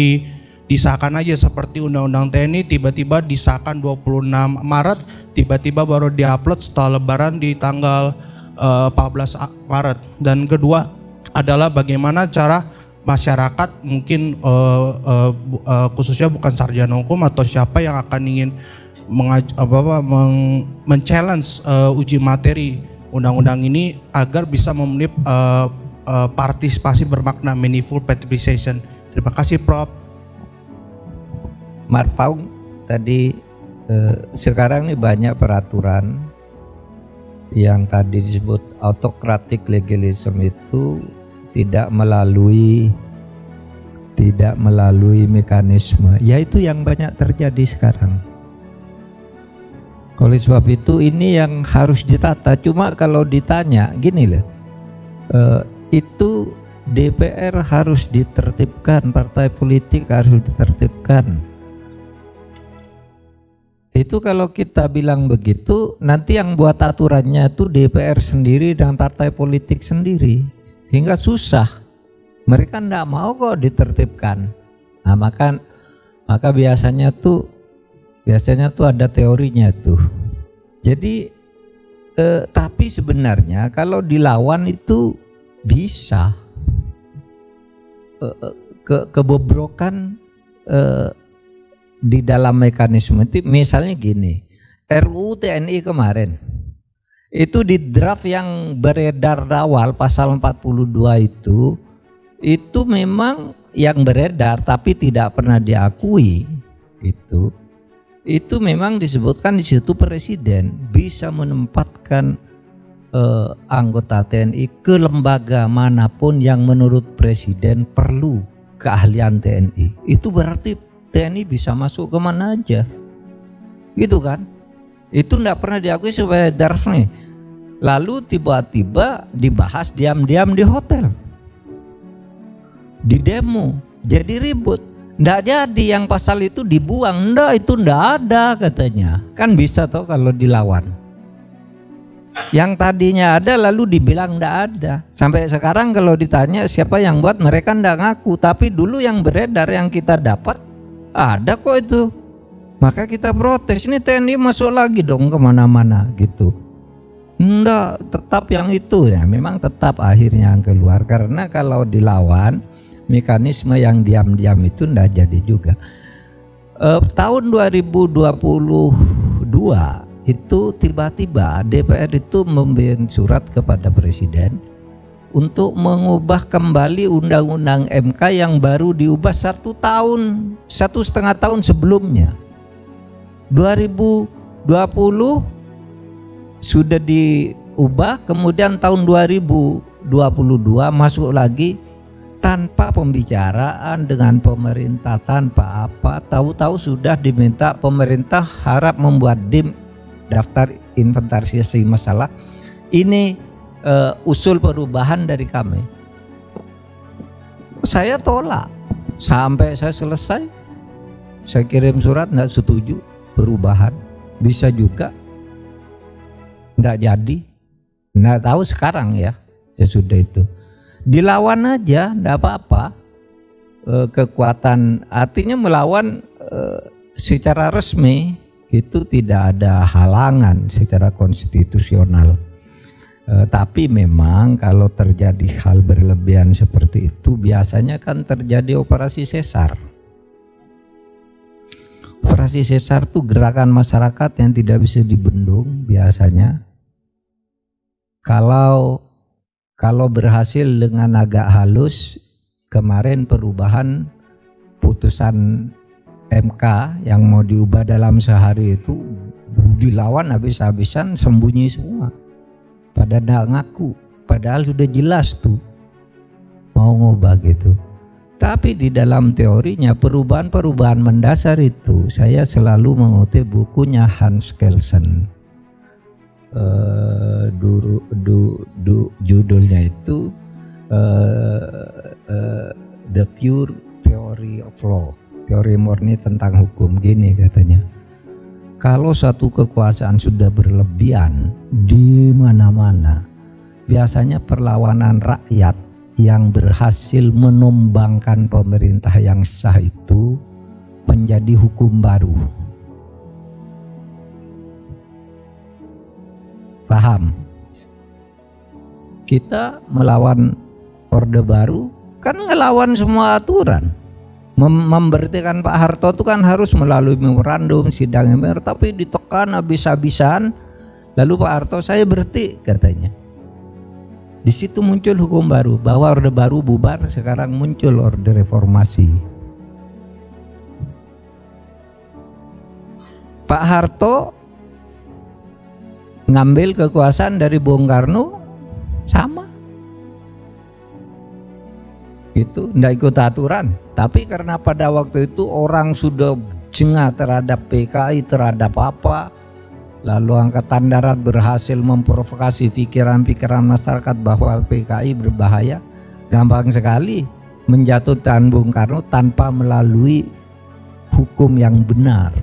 disahkan aja, seperti undang-undang TNI tiba-tiba disahkan 26 Maret, tiba-tiba baru diupload setelah lebaran di tanggal 14 Maret. Dan kedua adalah bagaimana cara masyarakat mungkin khususnya bukan sarjana hukum atau siapa yang akan ingin men-challenge uji materi undang-undang ini agar bisa memenuhi partisipasi bermakna meaningful participation. Terima kasih, Prof. Marpaung tadi sekarang ini banyak peraturan yang tadi disebut autokratik legalisme itu tidak melalui mekanisme, yaitu yang banyak terjadi sekarang. Oleh sebab itu ini yang harus ditata. Cuma kalau ditanya gini loh, itu DPR harus ditertibkan, partai politik harus ditertibkan. Itu kalau kita bilang begitu, nanti yang buat aturannya itu DPR sendiri dan partai politik sendiri, hingga susah. Mereka enggak mau kok ditertibkan. Nah, maka biasanya tuh ada teorinya tuh. Jadi tapi sebenarnya kalau dilawan itu bisa kebobrokan di dalam mekanisme itu. Misalnya gini, RUU TNI kemarin itu di draft yang beredar awal pasal 42 itu memang yang beredar tapi tidak pernah diakui gitu. Itu memang disebutkan di situ presiden bisa menempatkan anggota TNI ke lembaga manapun yang menurut presiden perlu keahlian TNI. Itu berarti TNI bisa masuk kemana aja, gitu kan? Itu tidak pernah diakui sebagai draft nih. Lalu tiba-tiba dibahas diam-diam di hotel, di demo, jadi ribut. Nggak jadi yang pasal itu dibuang, itu nggak ada katanya. Kan bisa toh kalau dilawan. Yang tadinya ada lalu dibilang nggak ada. Sampai sekarang kalau ditanya siapa yang buat, mereka nggak ngaku. Tapi dulu yang beredar yang kita dapat ada kok itu. Maka kita protes, ini TNI masuk lagi dong kemana-mana gitu. Enggak, tetap yang itu ya. Memang tetap akhirnya yang keluar. Karena kalau dilawan, mekanisme yang diam-diam itu enggak jadi juga. Tahun 2022 itu tiba-tiba DPR itu memberi surat kepada Presiden untuk mengubah kembali undang-undang MK yang baru diubah 1,5 tahun sebelumnya. 2020 sudah diubah, kemudian tahun 2022 masuk lagi tanpa pembicaraan dengan pemerintah, tanpa apa, tahu-tahu sudah diminta pemerintah harap membuat DIM, daftar inventarisasi masalah. Ini usul perubahan dari kami. Saya tolak sampai saya selesai. Saya kirim surat nggak setuju perubahan. Bisa juga nggak jadi. Nggak tahu sekarang ya sudah itu. Dilawan aja, nggak apa-apa. Kekuatan artinya melawan secara resmi itu tidak ada halangan secara konstitusional. Tapi memang kalau terjadi hal berlebihan seperti itu biasanya kan terjadi operasi sesar. Operasi sesar itu gerakan masyarakat yang tidak bisa dibendung biasanya. Kalau berhasil dengan agak halus, kemarin perubahan putusan MK yang mau diubah dalam sehari itu dilawan habis-habisan, sembunyi semua. Pada nggak ngaku, padahal sudah jelas tuh mau ngubah gitu. Tapi di dalam teorinya perubahan-perubahan mendasar itu saya selalu mengutip bukunya Hans Kelsen. Judulnya itu The Pure Theory of Law, teori murni tentang hukum. Gini katanya, kalau satu kekuasaan sudah berlebihan di mana-mana, biasanya perlawanan rakyat yang berhasil menumbangkan pemerintah yang sah itu menjadi hukum baru. Paham? Kita melawan Orde Baru kan ngelawan semua aturan. Memberhentikan Pak Harto itu kan harus melalui memorandum sidang MPR, tapi ditekan habis-habisan. Lalu Pak Harto, saya berhenti katanya. Di situ muncul hukum baru bahwa Orde Baru bubar, sekarang muncul Orde Reformasi. Pak Harto ngambil kekuasaan dari Bung Karno, sama. Itu tidak ikut aturan. Tapi karena pada waktu itu orang sudah jengah terhadap PKI, terhadap apa, lalu Angkatan Darat berhasil memprovokasi pikiran-pikiran masyarakat bahwa PKI berbahaya, gampang sekali menjatuhkan Bung Karno tanpa melalui hukum yang benar.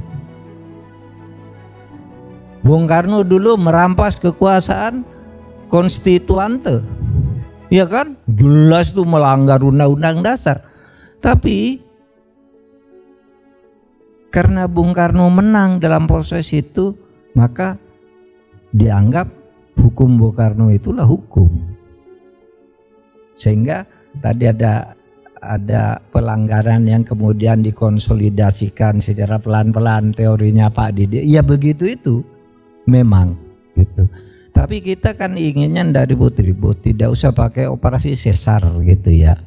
Bung Karno dulu merampas kekuasaan konstituante, ya kan? Jelas itu melanggar undang-undang dasar. Tapi karena Bung Karno menang dalam proses itu, maka dianggap hukum Bung Karno itulah hukum. Sehingga tadi ada pelanggaran yang kemudian dikonsolidasikan secara pelan-pelan teorinya Pak Didi. Ya begitu itu. Memang gitu. Tapi kita kan inginnya dari ribut-ribut, tidak usah pakai operasi sesar gitu ya.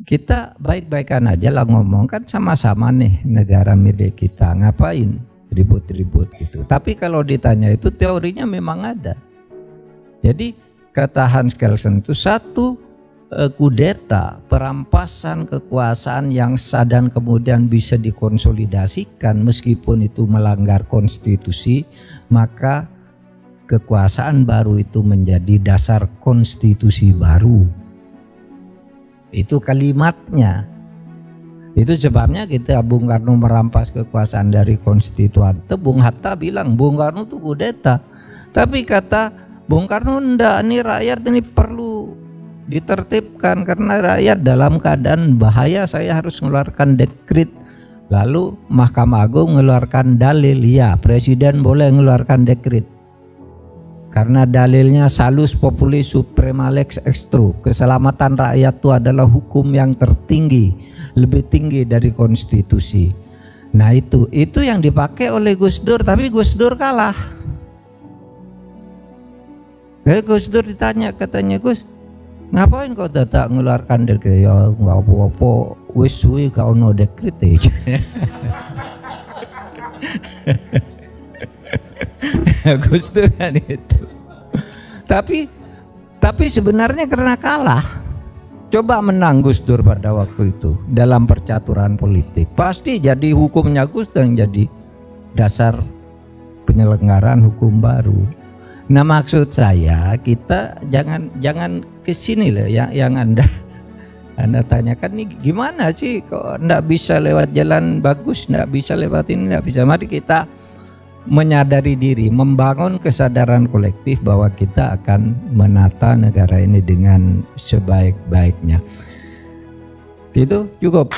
Kita baik-baikan aja lah ngomong, kan sama-sama nih negara milik kita, ngapain ribut-ribut gitu. Tapi kalau ditanya itu teorinya memang ada. Jadi kata Hans Kelsen itu satu kudeta, perampasan kekuasaan yang sah dan kemudian bisa dikonsolidasikan meskipun itu melanggar konstitusi, maka kekuasaan baru itu menjadi dasar konstitusi baru. Itu kalimatnya. Itu sebabnya kita Bung Karno merampas kekuasaan dari konstituante. Bung Hatta bilang Bung Karno itu kudeta. Tapi kata Bung Karno, enggak, ini rakyat ini perlu ditertibkan karena rakyat dalam keadaan bahaya, saya harus mengeluarkan dekret. Lalu Mahkamah Agung mengeluarkan dalil, ya presiden boleh mengeluarkan dekret karena dalilnya salus populi suprema lex extra, keselamatan rakyat itu adalah hukum yang tertinggi, lebih tinggi dari konstitusi. Nah itu yang dipakai oleh Gus Dur, tapi Gus Dur kalah. Gus Dur ditanya, katanya, Gus, ngapain kau tak ngeluarkan dekret? Ya nggak apa-apa, wis suwi kau no dekret aja. Gus Dur kan itu. Tapi sebenarnya karena kalah. Coba menang Gus Dur pada waktu itu dalam percaturan politik, pasti jadi hukumnya Gus Dur yang jadi dasar penyelenggaraan hukum baru. Nah maksud saya kita jangan kesini loh yang anda tanyakan nih, gimana sih kok nggak bisa lewat jalan bagus, nggak bisa lewat ini, nggak bisa. Mari kita menyadari diri, membangun kesadaran kolektif bahwa kita akan menata negara ini dengan sebaik-baiknya. Itu cukup.